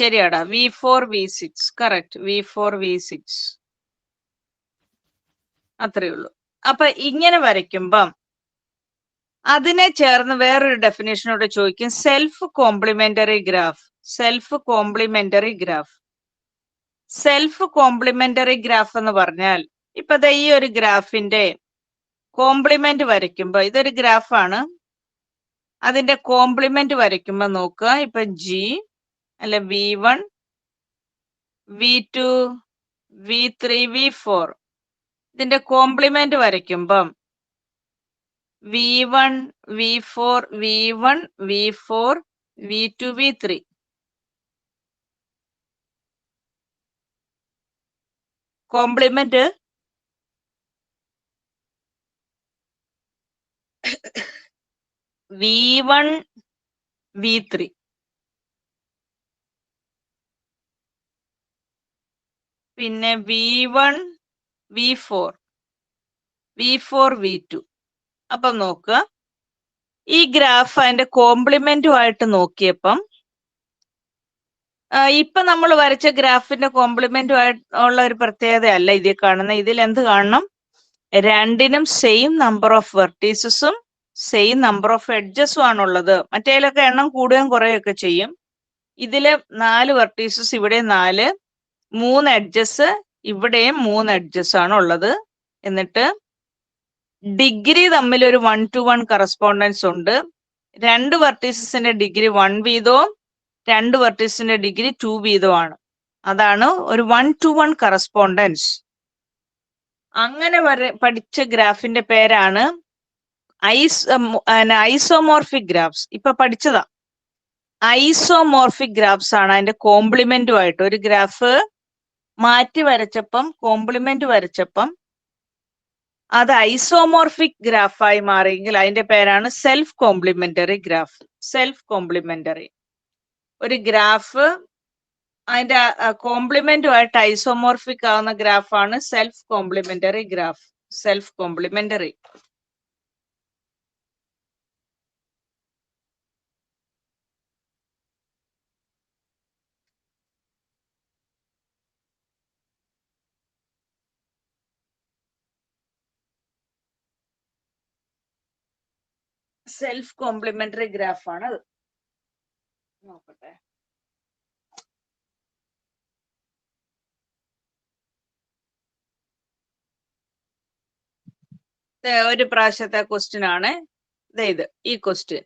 ശരിയാടാ. V4, V6. Correct. V4, V6. അത്രേ ഉള്ളൂ. അപ്പൊ ഇങ്ങനെ വരയ്ക്കുമ്പം അതിനെ ചേർന്ന് വേറൊരു ഡെഫിനേഷനോട് ചോദിക്കും. Self complementary graph. Self complementary graph. Self complementary graph എന്ന് പറഞ്ഞാൽ ഇപ്പൊ ഈ ഒരു ഗ്രാഫിന്റെ കോംപ്ലിമെന്റ് വരയ്ക്കുമ്പോ ഇതൊരു ഗ്രാഫാണ്. അതിന്റെ കോംപ്ലിമെന്റ് വരയ്ക്കുമ്പോ നോക്കുക. ഇപ്പൊ G അല്ലെ V1, V2, V3, V4. ഇതിന്റെ complement വരയ്ക്കുമ്പം V1, V4, V1, V4, V2, V3. Complement V1, V3. പിന്നെ V1, V4, V4, V2. അപ്പം നോക്കുക, ഈ ഗ്രാഫ് അതിന്റെ കോംപ്ലിമെന്റുമായിട്ട് നോക്കിയപ്പം ഇപ്പൊ നമ്മൾ വരച്ച ഗ്രാഫിന്റെ കോംപ്ലിമെന്റുമായിട്ട് ഉള്ള ഒരു പ്രത്യേകതയല്ല ഇതിൽ കാണുന്ന. ഇതിൽ എന്ത് കാണണം? രണ്ടിനും സെയിം നമ്പർ ഓഫ് വെർട്ടീസസും സെയിം നമ്പർ ഓഫ് എഡ്ജസും ആണുള്ളത്. മറ്റേലൊക്കെ എണ്ണം കൂടുകയും കുറയുകയൊക്കെ ചെയ്യും. ഇതില് 4 വെർട്ടീസസ്, ഇവിടെ 4, 3 എഡ്ജസ്, ഇവിടെയും 3 എഡ്ജസ് ആണ് ഉള്ളത്. എന്നിട്ട് ഡിഗ്രി തമ്മിൽ ഒരു 1-to-1 കറസ്പോണ്ടൻസ് ഉണ്ട്. 2 വെർട്ടീസസിന്റെ ഡിഗ്രി 1 വീതവും 2 വെർട്ടീസസിന്റെ ഡിഗ്രി 2 വീതമാണ്. അതാണ് ഒരു 1-to-1 കറസ്പോണ്ടൻസ്. അങ്ങനെ പഠിച്ച ഗ്രാഫിന്റെ പേരാണ് ഐസോമോർഫിക് ഗ്രാഫ്സ്. ഇപ്പൊ പഠിച്ചതാ. ഐസോമോർഫിക് ഗ്രാഫ്സ് ആണ് അതിന്റെ കോംപ്ലിമെന്റുമായിട്ട്. ഒരു ഗ്രാഫ് മാറ്റി വരച്ചപ്പം, കോംപ്ലിമെന്റ് വരച്ചപ്പം അത് ഐസോമോർഫിക് ഗ്രാഫായി മാറിയെങ്കിൽ അതിന്റെ പേരാണ് self complementary graph. Self complementary. ഒരു ഗ്രാഫ് അതിന്റെ കോംപ്ലിമെന്റുമായിട്ട് ഐസോമോർഫിക് ആവുന്ന ഗ്രാഫാണ് self complementary graph. Self complementary. Self complementary ഗ്രാഫാണ് അത്. നോക്കട്ടെ. ഒരു പ്രാവശ്യത്തെ ക്വസ്റ്റ്യൻ ആണ് ഇത് ഈ ക്വസ്റ്റ്യൻ.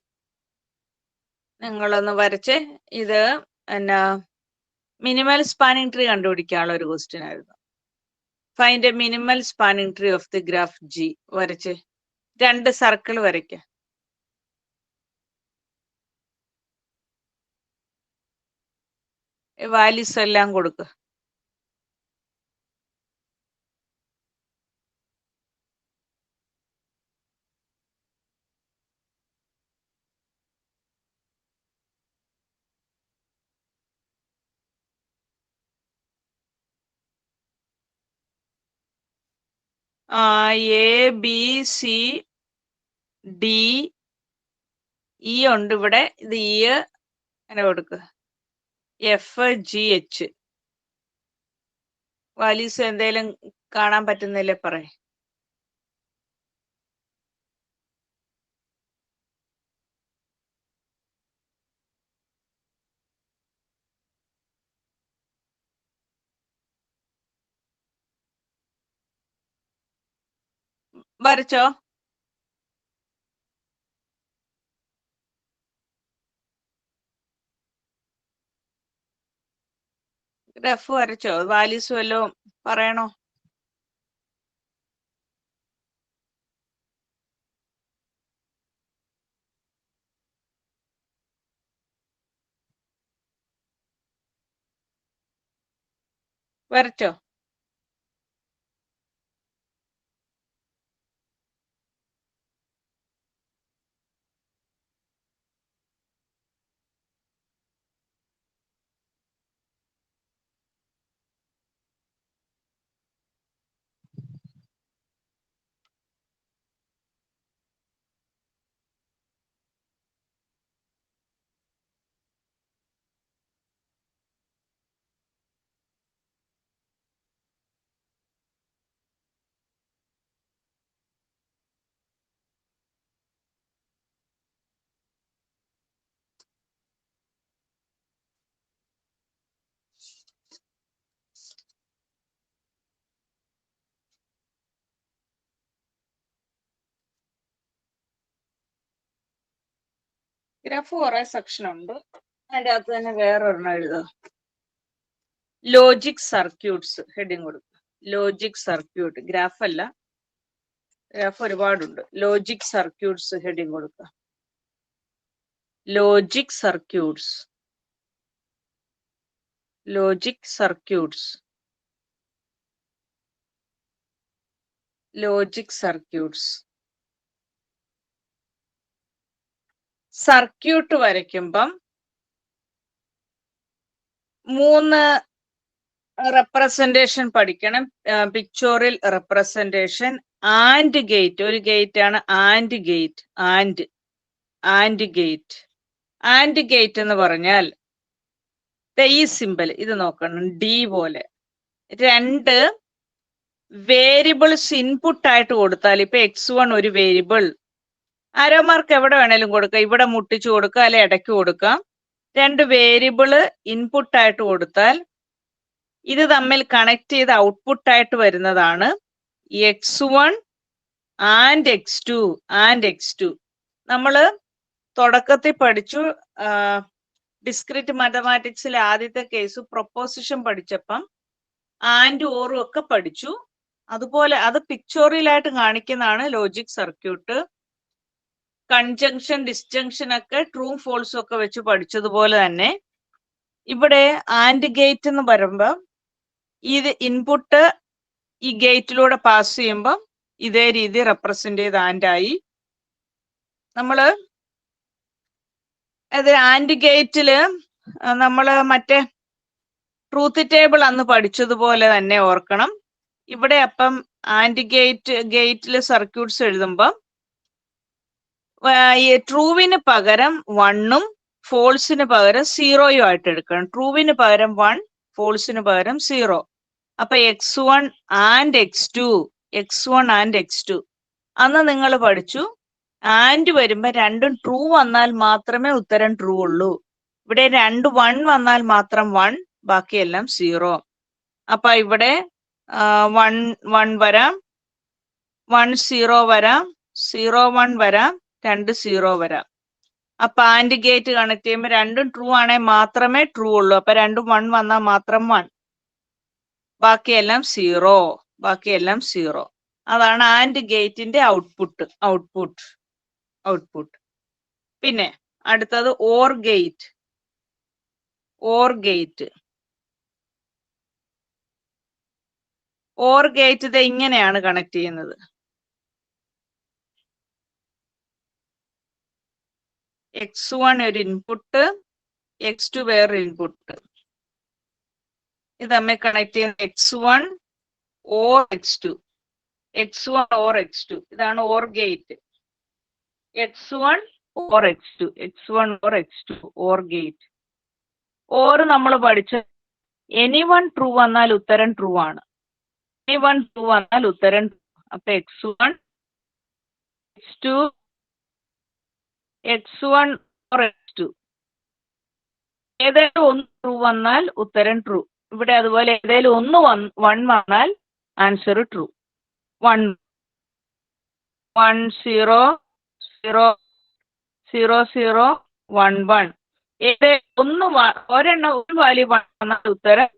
നിങ്ങളൊന്ന് വരച്ച് ഇത് എന്നാ മിനിമൽ സ്പാനിങ് ട്രീ കണ്ടുപിടിക്കാനുള്ള ഒരു ക്വസ്റ്റ്യൻ ആയിരുന്നു. Find a minimal spanning tree of the graph G. വരച്ച് 2 സർക്കിൾ വരയ്ക്ക. വാല്യൂസ് എല്ലാം കൊടുക്കുക. A B C D E ഉണ്ട് ഇവിടെ. ഇത് ഇ അങ്ങനെ കൊടുക്കുക. F G H. വാല്യൂസ് എന്തേലും കാണാൻ പറ്റുന്നില്ലേ പറയേ. വരച്ചോ? ഗ്രാഫ് വരച്ചോ? വാല്യൂസ് വല്ലതും പറയണോ? വരച്ചോ? ഗ്രാഫ് കുറെ സെക്ഷൻ ഉണ്ട്. അതിന്റെ അകത്ത് തന്നെ വേറൊരെണ്ണം എഴുതുക. ലോജിക് സർക്യൂട്ട്സ് ഹെഡിങ് കൊടുക്കുക. Logic circuit. ഗ്രാഫ് അല്ല, ഗ്രാഫ് ഒരുപാടുണ്ട്. ലോജിക് സർക്യൂട്ട്സ് ഹെഡിങ് കൊടുക്കുക. Logic circuits. Logic circuits. Logic circuits. Circuit വരയ്ക്കുമ്പം 3 റെപ്രസെന്റേഷൻ പഠിക്കണം. Pictorial representation, and gate. ഒരു ഗേറ്റ് ആണ് and gate. And gate. And gate എന്ന് പറഞ്ഞാൽ ഈ സിമ്പൽ ഇത് നോക്കണം, ഡി പോലെ. 2 വേരിയബിൾസ് ഇൻപുട്ട് ആയിട്ട് കൊടുത്താൽ, ഇപ്പൊ x1 ഒരു വേരിയബിൾ, ആരോ മാർക്ക് എവിടെ വേണേലും കൊടുക്കാം. ഇവിടെ മുട്ടിച്ചു കൊടുക്കാം, അല്ലെ ഇടയ്ക്ക് കൊടുക്കാം. 2 വേരിയബിള് ഇൻപുട്ട് ആയിട്ട് കൊടുത്താൽ ഇത് തമ്മിൽ കണക്ട് ചെയ്ത് ഔട്ട്പുട്ട് ആയിട്ട് വരുന്നതാണ് x1 and x2 and x2. നമ്മള് തുടക്കത്തിൽ പഠിച്ചു. ഡിസ്ക്രീറ്റ് മാത്തമാറ്റിക്സിലെ ആദ്യത്തെ കേസ് പ്രൊപ്പോസിഷൻ പഠിച്ചപ്പം ആൻഡ് ഓറും ഒക്കെ പഠിച്ചു. അതുപോലെ അത് പിക്ചോറിയലായിട്ട് കാണിക്കുന്നതാണ് ലോജിക് സർക്യൂട്ട്. കൺജങ്ഷൻ, ഡിസ്ജങ്ഷൻ ഒക്കെ ട്രൂ ഫോൾസും ഒക്കെ വെച്ച് പഠിച്ചതുപോലെ തന്നെ ഇവിടെ ആൻഡ് ഗേറ്റ് എന്ന് പറയുമ്പോൾ ഇത് ഇൻപുട്ട് ഈ ഗേറ്റിലൂടെ പാസ് ചെയ്യുമ്പോൾ ഇതേ രീതി റെപ്രസെന്റ് ചെയ്ത് ആൻഡായി. നമ്മള് അത് ആൻഡ് ഗേറ്റില് നമ്മള് മറ്റേ ട്രൂത്ത് ടേബിൾ അന്ന് പഠിച്ചതുപോലെ തന്നെ ഓർക്കണം. ഇവിടെ അപ്പം ആൻഡ് ഗേറ്റില് സർക്യൂട്ട്സ് എഴുതുമ്പം ഈ ട്രൂവിന് പകരം 1ഉം ഫോൾസിന് പകരം 0യും ആയിട്ട് എടുക്കണം. ട്രൂവിന് പകരം 1, ഫോൾസിന് പകരം 0. അപ്പൊ x1 and x2, x1 and x2 അന്ന് നിങ്ങൾ പഠിച്ചു. ആൻഡ് വരുമ്പോ രണ്ടും ട്രൂ വന്നാൽ മാത്രമേ ഉത്തരം ട്രൂ ഉള്ളൂ. ഇവിടെ 2 1 വന്നാൽ മാത്രം 1, ബാക്കിയെല്ലാം 0. അപ്പൊ ഇവിടെ 1 1 വരാം, 1 0 വരാം, 0 1 വരാം, 2 0 വരാം. അപ്പൊ ആൻഡ് ഗേറ്റ് കണക്ട് ചെയ്യുമ്പോൾ രണ്ടും ട്രൂ ആണെങ്കിൽ മാത്രമേ ട്രൂ ഉള്ളൂ. അപ്പൊ രണ്ടും 1 വന്നാൽ മാത്രം 1, ബാക്കിയെല്ലാം 0, ബാക്കിയെല്ലാം 0. അതാണ് ആൻഡ് ഗേറ്റിന്റെ ഔട്ട്പുട്ട്. പിന്നെ അടുത്തത് ഓർ ഗേറ്റ്. ഇത് ഇങ്ങനെയാണ് കണക്ട് ചെയ്യുന്നത്. x1 ഒരു ഇൻപുട്ട്, x2 വേറൊരു ഇൻപുട്ട്. ഇത് തമ്മിൽ കണക്ട് ചെയ്യുന്ന x1 ഓർ x2. ഇതാണ് or gate. x1 or x2 or gate. Or നമ്മൾ പഠിച്ച എനിവൺ ട്രൂ വന്നാൽ ഉത്തരം ട്രൂ ആണ്. അപ്പൊ x1 ഓർ x2 ഏതെങ്കിലും ഒന്ന് ട്രൂ വന്നാൽ ഉത്തരം ട്രൂ. ഇവിടെ അതുപോലെ ഏതെങ്കിലും ഒന്ന് 1 വന്നാൽ ആൻസർ ട്രൂ. 1 0 0 0 0 1 1 ഏതെങ്കിലും ഒരെണ്ണം ഒരു വാല്യൂ വന്നാൽ ഉത്തരം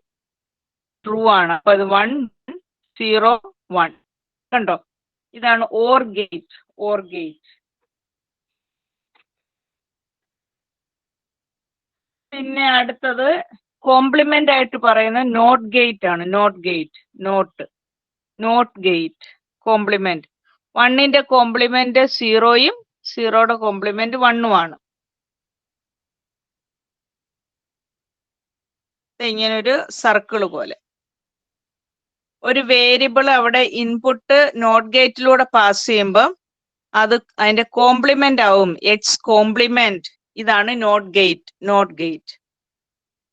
ട്രൂ ആണ്. അപ്പൊ അത് 1 0 1. കണ്ടോ? ഇതാണ് ഓർ ഗേറ്റ്. പിന്നെ അടുത്തത് കോംപ്ലിമെന്റ് ആയിട്ട് പറയുന്ന നോട്ട് ഗേറ്റ് ആണ്. Not gate complement. 1ന്റെ കോംപ്ലിമെന്റ് 0യും 0യുടെ കോംപ്ലിമെന്റ് 1ഉം ആണ്. ഇങ്ങനെ ഒരു സർക്കിൾ പോലെ ഒരു വേരിയബിൾ അവിടെ ഇൻപുട്ട് നോട്ട് ഗേറ്റിലൂടെ പാസ് ചെയ്യുമ്പോൾ അത് അതിന്റെ കോംപ്ലിമെന്റ് ആവും എക്സ് കോംപ്ലിമെന്റ്. ഇതാണ് നോട്ട് ഗേറ്റ്.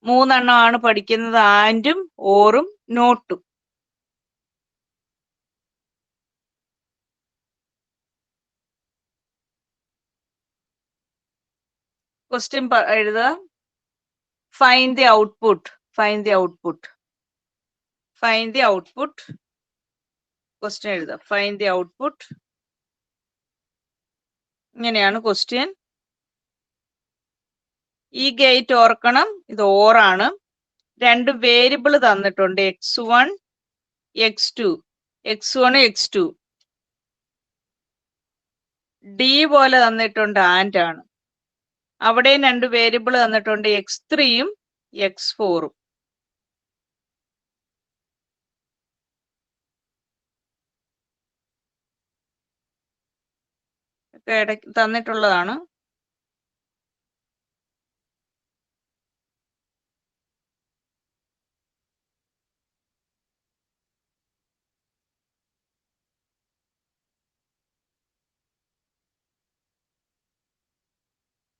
3 എണ്ണമാണ് പഠിക്കുന്നത്, ആൻഡും ഓറും നോട്ടും. ക്വസ്റ്റ്യൻ എഴുതുക. Find the output. ക്വസ്റ്റ്യൻ എഴുതുക. Find the output. ഇങ്ങനെയാണ് ക്വസ്റ്റ്യൻ. ഈ ഗേറ്റ് ഓർക്കണം, ഇത് ഓറാണ്. 2 വേരിയബിൾ തന്നിട്ടുണ്ട്, x1 x2. ഡി പോലെ തന്നിട്ടുണ്ട്, ആൻഡ് ആണ്. അവിടെയും 2 വേരിയബിൾ തന്നിട്ടുണ്ട്, x3യും x4ഉം. ഇടയ്ക്ക് തന്നിട്ടുള്ളതാണ്.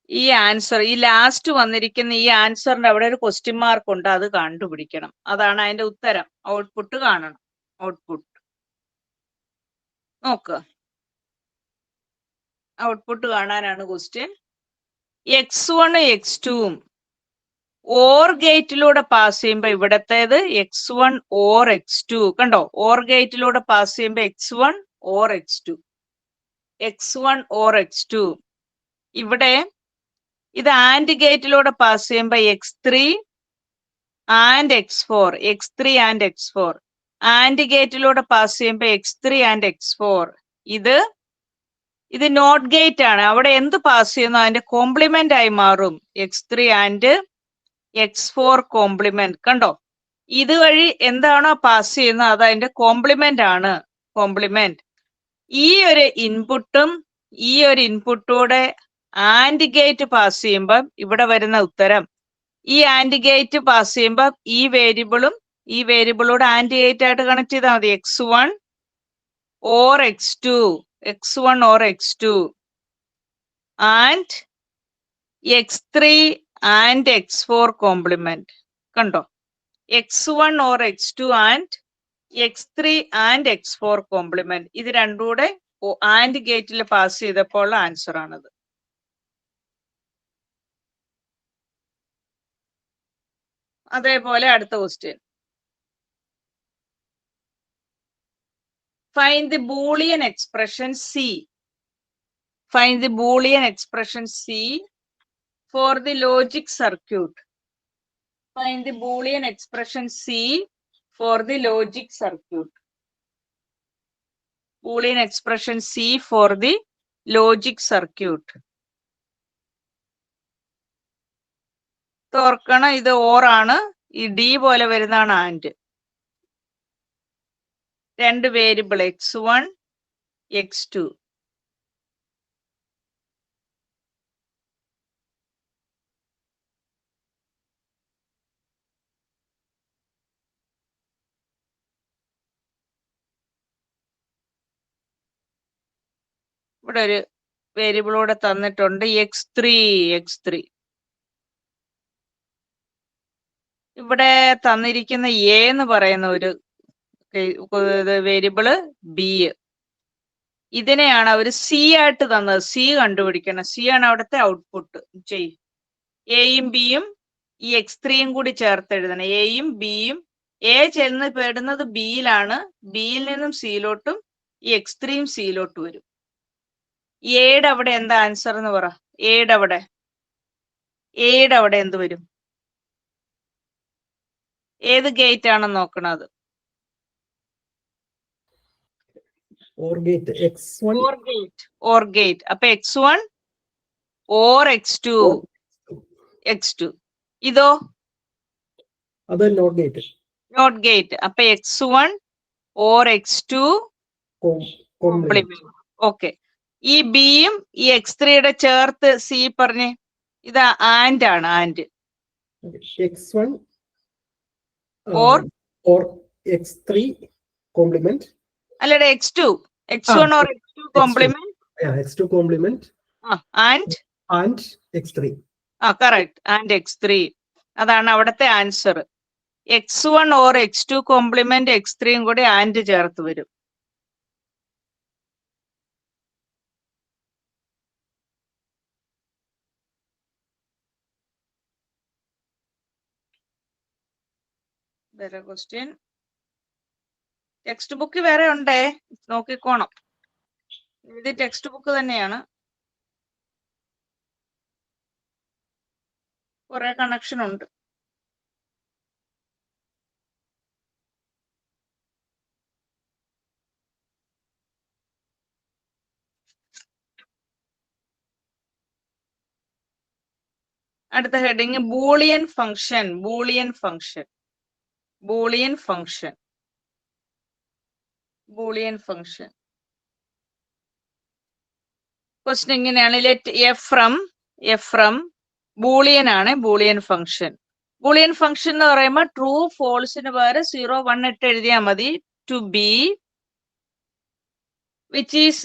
ഈ ആൻസർ, ഈ ലാസ്റ്റ് വന്നിരിക്കുന്ന ഈ ആൻസറിന്റെ അവിടെ ഒരു ക്വസ്റ്റ്യൻ മാർക്ക് ഉണ്ട്, അത് കണ്ടുപിടിക്കണം. അതാണ് അതിന്റെ ഉത്തരം. ഔട്ട്പുട്ട് കാണണം. നോക്കുക. ഔട്ട്പുട്ട് കാണാനാണ് ക്വസ്റ്റ്യൻ. x1 x2ഉം ഓർ ഗേറ്റിലൂടെ പാസ് ചെയ്യുമ്പോൾ ഇവിടത്തേത് x1 ഓർ x2. കണ്ടോ? ഓർ ഗേറ്റിലൂടെ പാസ് ചെയ്യുമ്പോൾ x1 ഓർ x2. ഇവിടെ ഇത് ആൻഡ് ഗേറ്റിലൂടെ പാസ് ചെയ്യുമ്പോൾ x3 and x4. And ഗേറ്റിലൂടെ pass ചെയ്യുമ്പോൾ x3 ആൻഡ് x4. ഇത് നോട്ട് ഗേറ്റ് ആണ്. അവിടെ എന്ത് പാസ് ചെയ്യുന്നു അതിന്റെ കോംപ്ലിമെന്റ് ആയി മാറും. x3 and x4 complement. കണ്ടോ? ഇതുവഴി എന്താണോ പാസ് ചെയ്യുന്നത് അത് അതിന്റെ കോംപ്ലിമെന്റ് ആണ്. ഈ ഒരു ഇൻപുട്ടൂടെ ആൻഡ് ഗേറ്റ് പാസ് ചെയ്യുമ്പോൾ ഇവിടെ വരുന്ന ഉത്തരം, ഈ ആൻഡ് ഗേറ്റ് പാസ് ചെയ്യുമ്പോൾ ഈ വേരിയബിളോട് ആൻഡ് ഗേറ്റ് ആയിട്ട് കണക്ട് ചെയ്താൽ മതി. x1 or x2 and x3 and x4 complement. കണ്ടോ? x1 or x2 and x3 and x4 complement. ഇത് രണ്ടും കൂടെ ആൻഡ് ഗേറ്റിൽ പാസ് ചെയ്തപ്പോൾ ഉള്ള ആൻസർ ആണത്. അതേപോലെ അടുത്ത question. Find the Boolean expression C. Find the Boolean expression C for the logic circuit. Find the Boolean expression C for the logic circuit. Boolean expression C for the logic circuit. ഓർക്കണം, ഇത് or ആണ്, ഈ D പോലെ വരുന്നതാണ് and. രണ്ട് variable x1 x2. ഇവിടെ ഒരു variable കൂടെ തന്നിട്ടുണ്ട് x3. ഇവിടെ തന്നിരിക്കുന്ന എ എന്ന് പറയുന്ന ഒരു വേരിയബിള് ബി. ഇതിനെയാണ് അവർ സി ആയിട്ട് തന്നത്. സി കണ്ടുപിടിക്കണം. സി ആണ് അവിടുത്തെ ഔട്ട്പുട്ട്. ചെയ്യും എയും ബിയും ഈ x3യും കൂടി ചേർത്ത് എഴുതണം. എയും ബിയും, എ ചെന്ന് പെടുന്നത് ബിയിലാണ്, ബിയിൽ നിന്നും സിയിലോട്ടും ഈ x3യും സിയിലോട്ട് വരും. എയുടെ അവിടെ എന്താ ആൻസർ എന്ന് പറ. എയുടെ അവിടെ എന്ത് വരും? ഏത് ഗേറ്റ് ആണെന്ന് നോക്കണത്? Or gate x1 or gate. അപ്പൊ x1 ഓർ x2. ഇതോ അത് നോട്ട് ഗേറ്റ്. Not gate. അപ്പൊ x1 or x2 complement. Okay. ഈ ബിയും ഈ x3യുടെ ചേർത്ത് സി പറഞ്ഞേ. ഇത് ആൻഡ് ആണ്. And x1 or x3 complement. അല്ലടെ x1 or x2 complement. x2 complement and x3. Correct. And x3. അതാണ് അവിടത്തെ answer. x1 or x2 complement x3യും കൂടി ആൻഡ് ചേർത്ത് വരും. വേറെ ക്വസ്റ്റ്യൻ. ടെക്സ്റ്റ് ബുക്ക് വേറെ ഉണ്ടേ, നോക്കിക്കോണം. ഇത് ടെക്സ്റ്റ് ബുക്ക് തന്നെയാണ്. കുറെ കണക്ഷൻ ഉണ്ട്. അടുത്ത ഹെഡിങ് ബൂളിയൻ ഫംഗ്ഷൻ. ക്വസ്റ്റ്യൻ ഇങ്ങനെയാണ്. ലെറ്റ് എഫ് ഫ്രം ബൂളിയൻ ആണ് ബൂളിയൻ ഫംഗ്ഷൻ. ബൂളിയൻ ഫംഗ്ഷൻ എന്ന് പറയുമ്പോൾ ട്രൂ ഫോൾസിന് പകരം 0 1 ഇട്ട് എഴുതിയാൽ മതി. To B which is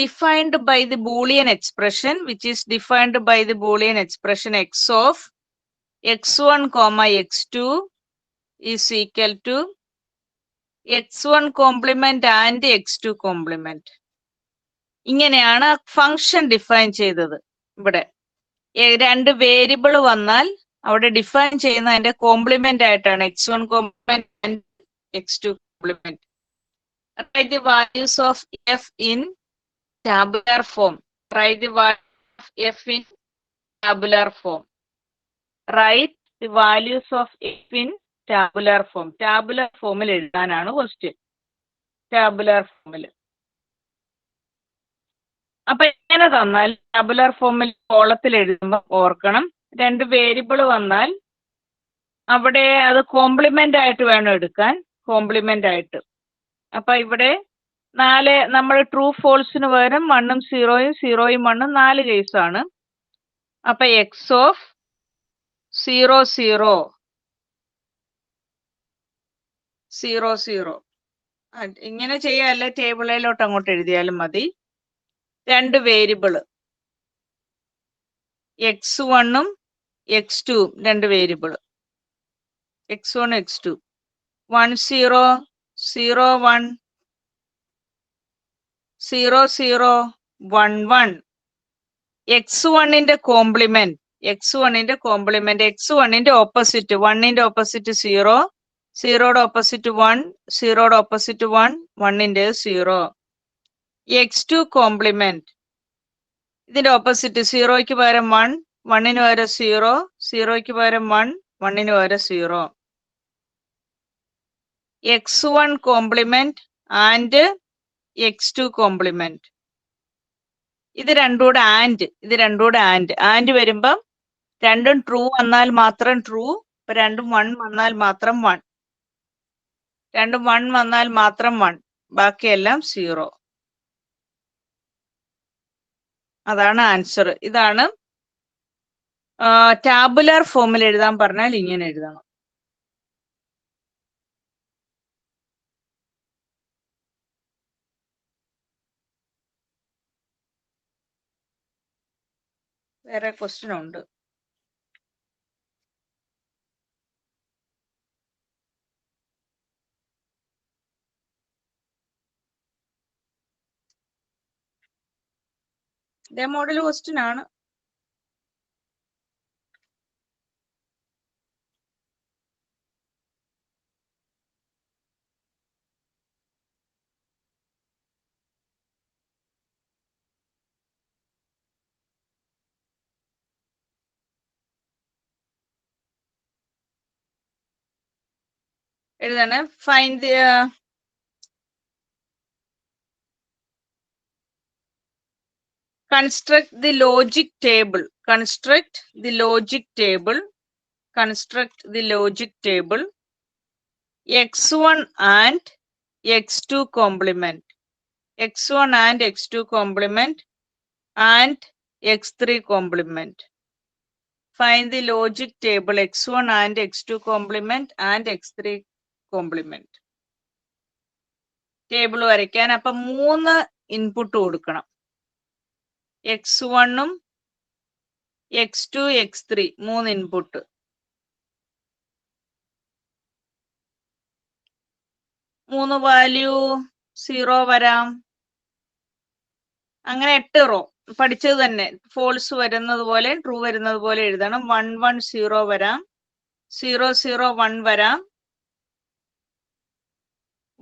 defined by the Boolean expression, x of x1 comma x2 is equal to x1 complement and x2 complement. ഇങ്ങനെയാണ് function define ചെയ്തത്. ഇവിടെ രണ്ട് വേരിയബിൾ വന്നാൽ അവിടെ ഡിഫൈൻ ചെയ്യുന്ന അതിന്റെ കോംപ്ലിമെന്റ് ആയിട്ടാണ് x1 complement and x2 complement. Write the values of f in tabular form. Write the values of f in tabular form. Write the values of f in tabular form. Tabular form-ൽ എഴുതാനാണ് question. tabular form-ൽ. അപ്പൊ എങ്ങനെ തന്നാൽ tabular form-ൽ കോളത്തിൽ എഴുതുമ്പോൾ ഓർക്കണം, രണ്ട് variable വന്നാൽ അവിടെ അത് കോംപ്ലിമെന്റ് ആയിട്ട് വേണം എടുക്കാൻ. കോംപ്ലിമെന്റ് ആയിട്ട്. അപ്പൊ ഇവിടെ 4 നമ്മൾ ട്രൂ ഫോൾസിന് പകരം 1ഉം 0ഉം 0ഉം 1ഉം 4 കേസാണ്. അപ്പൊ എക്സ് ഓഫ് 0 0 0 0 ഇങ്ങനെ ചെയ്യാല്ലേ, ടേബിളിലോട്ട് അങ്ങോട്ട് എഴുതിയാലും മതി. രണ്ട് വേരിയബിള് x1ഉം x2ഉം രണ്ട് വേരിയബിള് x1 x2 1 0 0 1 0 0 1 1. x1ന്റെ കോംപ്ലിമെന്റ് x1ന്റെ ഓപ്പോസിറ്റ് 1ന്റെ ഓപ്പോസിറ്റ് 0 സീറോയുടെ ഓപ്പോസിറ്റ് 1, സീറോയുടെ ഓപ്പോസിറ്റ് 1, 1ന്റെ 0. x2 കോംപ്ലിമെന്റ്, ഇതിന്റെ ഓപ്പോസിറ്റ് 0യ്ക്ക് പകരം 1, 1ന് പകരം 0, 0യ്ക്ക് പകരം 1, 1ന് പകരം 0. x1 complement and x2 complement, ഇത് രണ്ടുകൂടെ ആൻഡ് വരുമ്പം രണ്ടും ട്രൂ വന്നാൽ മാത്രം ട്രൂ, ഇപ്പൊ രണ്ടും 1 വന്നാൽ മാത്രം 1, രണ്ടും 1 വന്നാൽ മാത്രം 1, ബാക്കിയെല്ലാം 0. അതാണ് ആൻസർ. ഇതാണ് ടാബുലാർ ഫോമിൽ എഴുതാൻ പറഞ്ഞാൽ ഇങ്ങനെ എഴുതണം. വേറെ ക്വസ്റ്റ്യൻ ഉണ്ട്. ഇതേ മോഡൽ ക്വസ്റ്റ്യൻ ആണ്. എഴുതാണ്. Find the construct the logic table, construct the logic table, construct the logic table, x1 and x2 complement, x1 and x2 complement and x3 complement. Find the logic table x1 and x2 complement and x3 complement. Table വരയ്ക്കാൻ അപ്പൊ 3 input കൊടുക്കണം. x1 ഉം x2 x3 3 input. 3 value 0 വരാം. അങ്ങനെ 8 raw പഠിച്ചത് തന്നെ. False വരുന്നത് പോലെ ട്രൂ വരുന്നത് പോലെ എഴുതണം. 1 1 0 വരാം, 0 0 1 വരാം,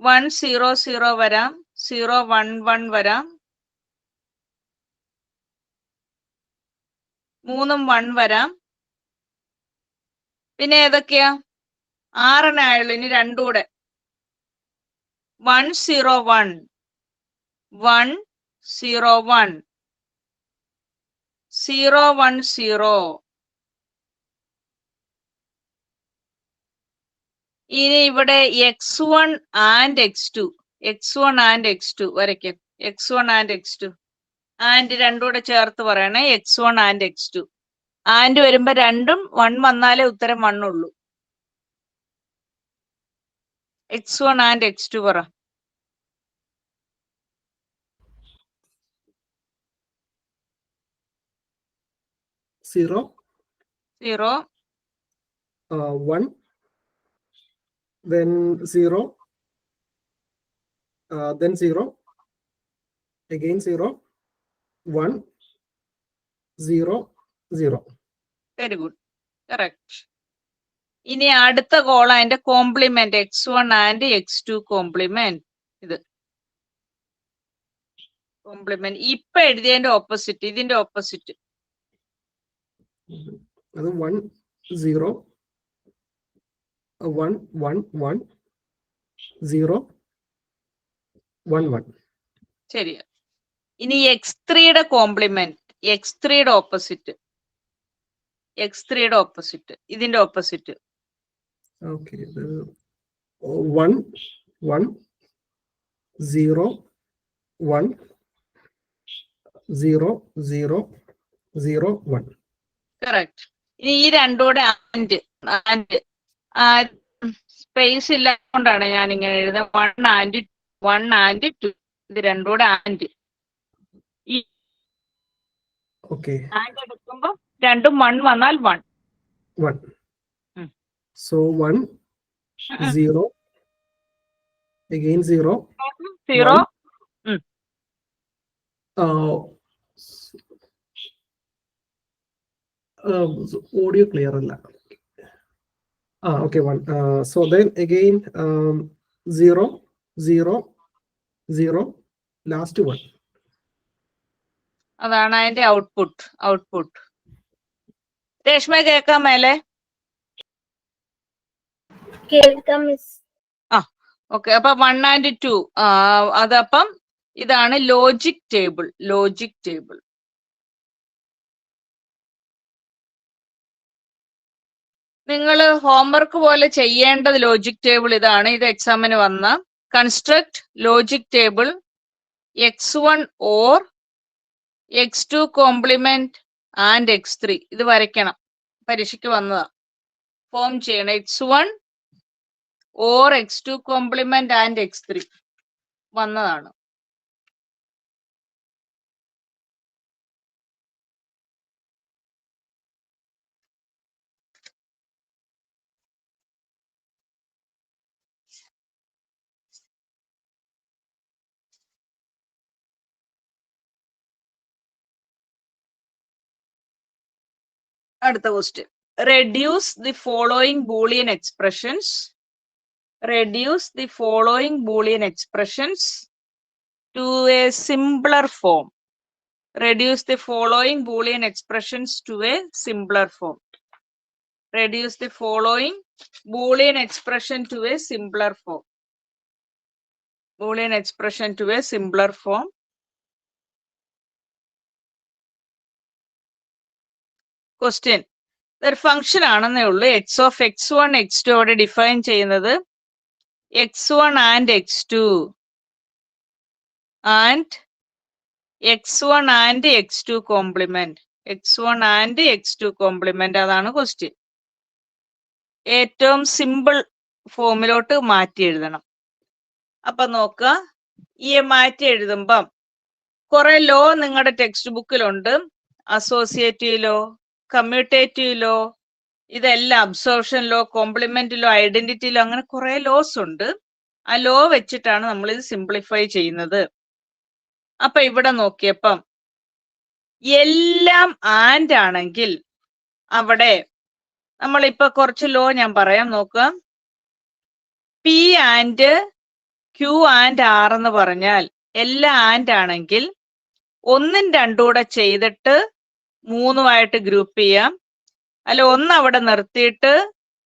1 0 0 വരാം, 0 1 1 വരാം, 3 1 വരാം. പിന്നെ ഏതൊക്കെയാ? 6 ആയുള്ളൂ. ഇനി രണ്ടുകൂടെ 1 0 1, 1 0 1, 0 1 0. ഇനി ഇവിടെ x1 and x2, x1 and x2 വരയ്ക്കും. x1 and x2 ആൻഡ് രണ്ടുകൂടെ ചേർത്ത് പറയണേ. x1 and x2 ആൻഡ് വരുമ്പോ രണ്ടും 1 വന്നാലേ ഉത്തരം 1 ഉള്ളൂ. x1 and x2 പറ. Zero, 0 1, then 0, then 0, again 0, 1, 0, 0. Very good, correct. ഇനി അടുത്ത കോള അതിന്റെ complement x1 and x2 complement. ഇത് കോംപ്ലിമെന്റ്. ഇപ്പൊ എഴുതിയതിന്റെ ഓപ്പോസിറ്റ്, ഇതിന്റെ ഓപ്പോസിറ്റ്. അത് 1 0, 1 1 1, 0 1 1. ശരിയാ. ഇനി x3യുടെ കോംപ്ലിമെന്റ്, x3യുടെ ഓപ്പോസിറ്റ്, x3യുടെ ഓപ്പോസിറ്റ്, ഇതിന്റെ ഓപ്പോസിറ്റ്. Okay, 1 1 0 1 0 0 0 1. കറക്റ്റ്. ഇനി ഈ രണ്ടൂടെ ആൻഡ് സ്പേസ് ഇല്ലാത്തതുകൊണ്ടാണ് ഞാൻ ഇങ്ങനെ എഴുതുന്നത്. 1 and 2 ഇത് രണ്ടൂടെ ആൻഡ്. ഈ Okay, ആൻഡ് എടുക്കുമ്പോ രണ്ടും 1 വന്നാൽ 1. 1. So 1 0, again 0 0. audio clear അല്ല. Okay, 1. So then again 0, 0, 0, last 1. അതാണ് അതിന്റെ ഔട്ട്പുട്ട്. രേഷ്മ കേൾക്കാൻ മേലെ? കേൾക്കാം മിസ്. ഓക്കെ, അപ്പൊ 1 and 2 അതപ്പം ഇതാണ് ലോജിക് ടേബിൾ. നിങ്ങൾ ഹോംവർക്ക് പോലെ ചെയ്യേണ്ടത് ലോജിക് ടേബിൾ ഇതാണ്. ഇത് എക്സാമിന് വന്ന construct logic table x1 or x2 complement and x3. ഇത് വരയ്ക്കണം, പരീക്ഷയ്ക്ക് വന്നതാ. ഫോം ചെയ്യണം x1 or x2 complement and x3 വന്നതാണ്. അടുത്ത question, reduce the following Boolean expressions. Reduce the following Boolean expressions to a simpler form. Reduce the following Boolean expressions to a simpler form. Reduce the following Boolean expression to a simpler form. Boolean expression to a simpler form. Question. ഒരു function ആണെന്നേ ഉള്ളൂ. x of x1 x2 അവിടെ define ചെയ്യുന്നത് x1 and x2 and x1 and x2 complement. x1 and x2 complement, അതാണ് question. ഏറ്റവും simple ഫോമിലോട്ട് മാറ്റി എഴുതണം. അപ്പൊ നോക്കുക, ഈ മാറ്റി എഴുതുമ്പം കുറെ ലോ നിങ്ങളുടെ ടെക്സ്റ്റ് ബുക്കിലുണ്ട്. അസോസിയേറ്റീവ് ലോ, കമ്മ്യൂട്ടേറ്റീവ് ലോ, ഇതെല്ലാം absorption law, complement law, identity law, അങ്ങനെ കുറെ ലോസ് ഉണ്ട്. ആ ലോ വെച്ചിട്ടാണ് നമ്മൾ ഇത് സിംപ്ലിഫൈ ചെയ്യുന്നത്. അപ്പൊ ഇവിടെ നോക്കിയപ്പം എല്ലാം ആൻഡ് ആണെങ്കിൽ അവിടെ നമ്മളിപ്പോ കുറച്ച് ലോ ഞാൻ പറയാം, നോക്കുക. P and Q and R എന്ന് പറഞ്ഞാൽ എല്ലാം ആൻഡ് ആണെങ്കിൽ 1ഉം 2ഉം കൂടെ ചെയ്തിട്ട് 3ഉമായിട്ട് ഗ്രൂപ്പ് ചെയ്യാം. അല്ല, 1 അവിടെ നിർത്തിയിട്ട്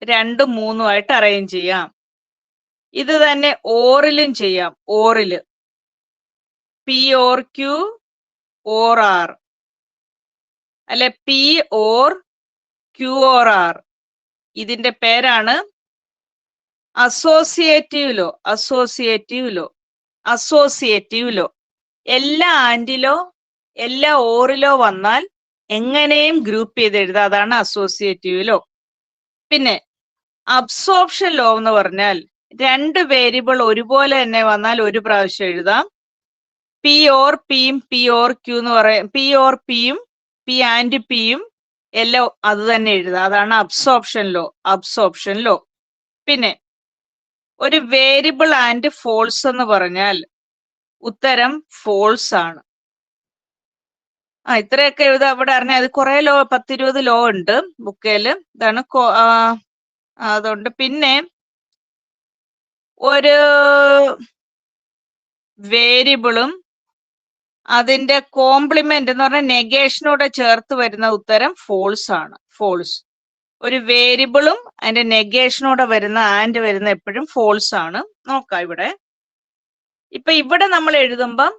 2ഉം 3ഉമായിട്ട് അറേഞ്ച് ചെയ്യാം. ഇത് തന്നെ ഓറിലും ചെയ്യാം. ഓറില് P or Q or R, അല്ലെ P or Q or R. ഇതിന്റെ പേരാണ് അസോസിയേറ്റീവ് ലോ. എല്ലാ ആൻഡിലോ എല്ലാ ഓറിലോ വന്നാൽ എങ്ങനെയും ഗ്രൂപ്പ് ചെയ്ത് എഴുതാം, അതാണ് അസോസിയേറ്റീവ് ലോ. പിന്നെ അബ്സോർപ്ഷൻ ലോ എന്ന് പറഞ്ഞാൽ 2 വേരിയബിൾ ഒരുപോലെ തന്നെ വന്നാൽ ഒരു പ്രാവശ്യം എഴുതാം. പി ഓർ പിയും പി ഓർ ക്യൂ എന്ന് പറയാം. പി ഓർ പിയും പി ആൻഡ് പിയും എല്ലാം അത് തന്നെ എഴുതാം, അതാണ് അബ്സോർപ്ഷൻ ലോ. പിന്നെ ഒരു വേരിയബിൾ ആൻഡ് ഫോൾസ് എന്ന് പറഞ്ഞാൽ ഉത്തരം ഫോൾസ് ആണ്. ഇത്രയൊക്കെ എഴുതാം അവിടെ അറിഞ്ഞാൽ. അത് കുറെ ലോ, 10-20 ലോ ഉണ്ട് ബുക്കേല്. ഇതാണ് അതുകൊണ്ട് പിന്നെ ഒരു വേരിയബിളും അതിന്റെ കോംപ്ലിമെന്റ് എന്ന് പറഞ്ഞാൽ നെഗേഷനോടെ ചേർത്ത് വരുന്ന ഉത്തരം ഫോൾസ് ആണ്. ഒരു വേരിയബിളും അതിന്റെ നെഗേഷനോടെ വരുന്ന ആൻഡ് വരുന്ന എപ്പോഴും ഫോൾസ് ആണ്. നോക്കാം ഇവിടെ. ഇപ്പൊ ഇവിടെ നമ്മൾ എഴുതുമ്പം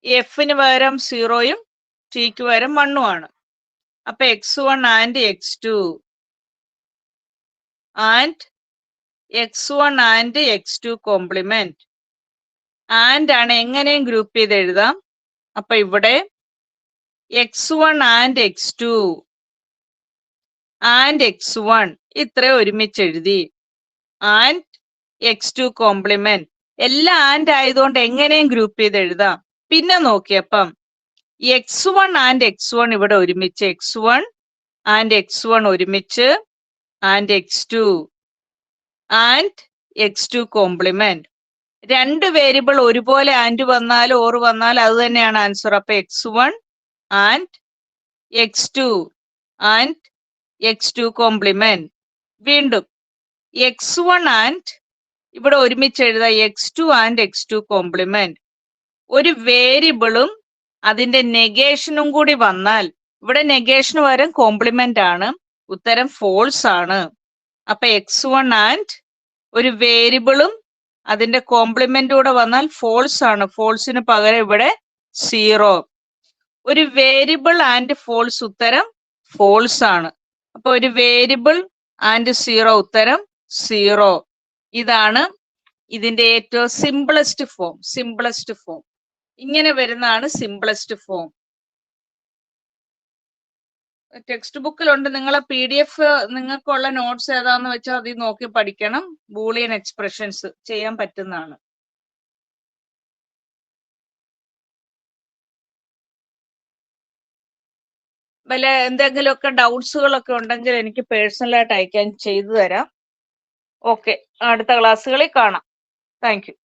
എഫിന് പകരം 0ഉം ടിക്ക് പകരം 1ഉം ആണ്. അപ്പൊ x1 and x2 and x1 and x2 complement and ആണ്, എങ്ങനെയും ഗ്രൂപ്പ് ചെയ്ത് എഴുതാം. അപ്പൊ ഇവിടെ x1 and x2 and x1 ഇത്ര ഒരുമിച്ച് എഴുതി. ആൻഡ് x2 കോംപ്ലിമെന്റ് എല്ലാം ആൻഡ് ആയതുകൊണ്ട് എങ്ങനെയും ഗ്രൂപ്പ് ചെയ്ത് എഴുതാം. പിന്നെ നോക്കിയപ്പം x1 ആൻഡ് x1 ഇവിടെ ഒരുമിച്ച്, x1 ആൻഡ് x1 ഒരുമിച്ച് and x2 and x2 complement. 2 variable ഒരുപോലെ ആൻഡ് വന്നാൽ ഓർ വന്നാൽ അത് തന്നെയാണ് ആൻസർ. അപ്പൊ x1 and x2 and x2 complement. വീണ്ടും x1 ആൻഡ് ഇവിടെ ഒരുമിച്ച് എഴുതാം x2 ആൻഡ് x2 കോംപ്ലിമെന്റ്. ഒരു വേരിയബിളും അതിന്റെ നെഗേഷനും കൂടി വന്നാൽ ഇവിടെ നെഗേഷന് പകരം കോംപ്ലിമെന്റ് ആണ്, ഉത്തരം ഫോൾസ് ആണ്. അപ്പൊ x1 ആൻഡ് ഒരു വേരിയബിളും അതിന്റെ കോംപ്ലിമെന്റ് കൂടെ വന്നാൽ ഫോൾസ് ആണ്. ഫോൾസിന് പകരം ഇവിടെ 0. ഒരു വേരിയബിൾ ആൻഡ് ഫോൾസ് ഉത്തരം ഫോൾസ് ആണ്. അപ്പൊ ഒരു വേരിയബിൾ ആൻഡ് 0 ഉത്തരം 0. ഇതാണ് ഇതിന്റെ ഏറ്റവും സിംപിളസ്റ്റ് ഫോം. ഇങ്ങനെ വരുന്നതാണ് സിംപിളസ്റ്റ് ഫോം. ടെക്സ്റ്റ് ബുക്കിലുണ്ട്. നിങ്ങളെ PDF നിങ്ങൾക്കുള്ള നോട്ട്സ് ഏതാന്ന് വെച്ചാൽ അതിൽ നോക്കി പഠിക്കണം. ബൂളിയൻ എക്സ്പ്രഷൻസ് ചെയ്യാൻ പറ്റുന്നതാണ്. വല്ല എന്തെങ്കിലുമൊക്കെ ഡൗട്ട്സുകളൊക്കെ ഉണ്ടെങ്കിൽ എനിക്ക് പേഴ്സണലായിട്ട് അയക്കാൻ ചെയ്തു തരാം. ഓക്കെ, അടുത്ത ക്ലാസ്സുകളിൽ കാണാം. Thank you.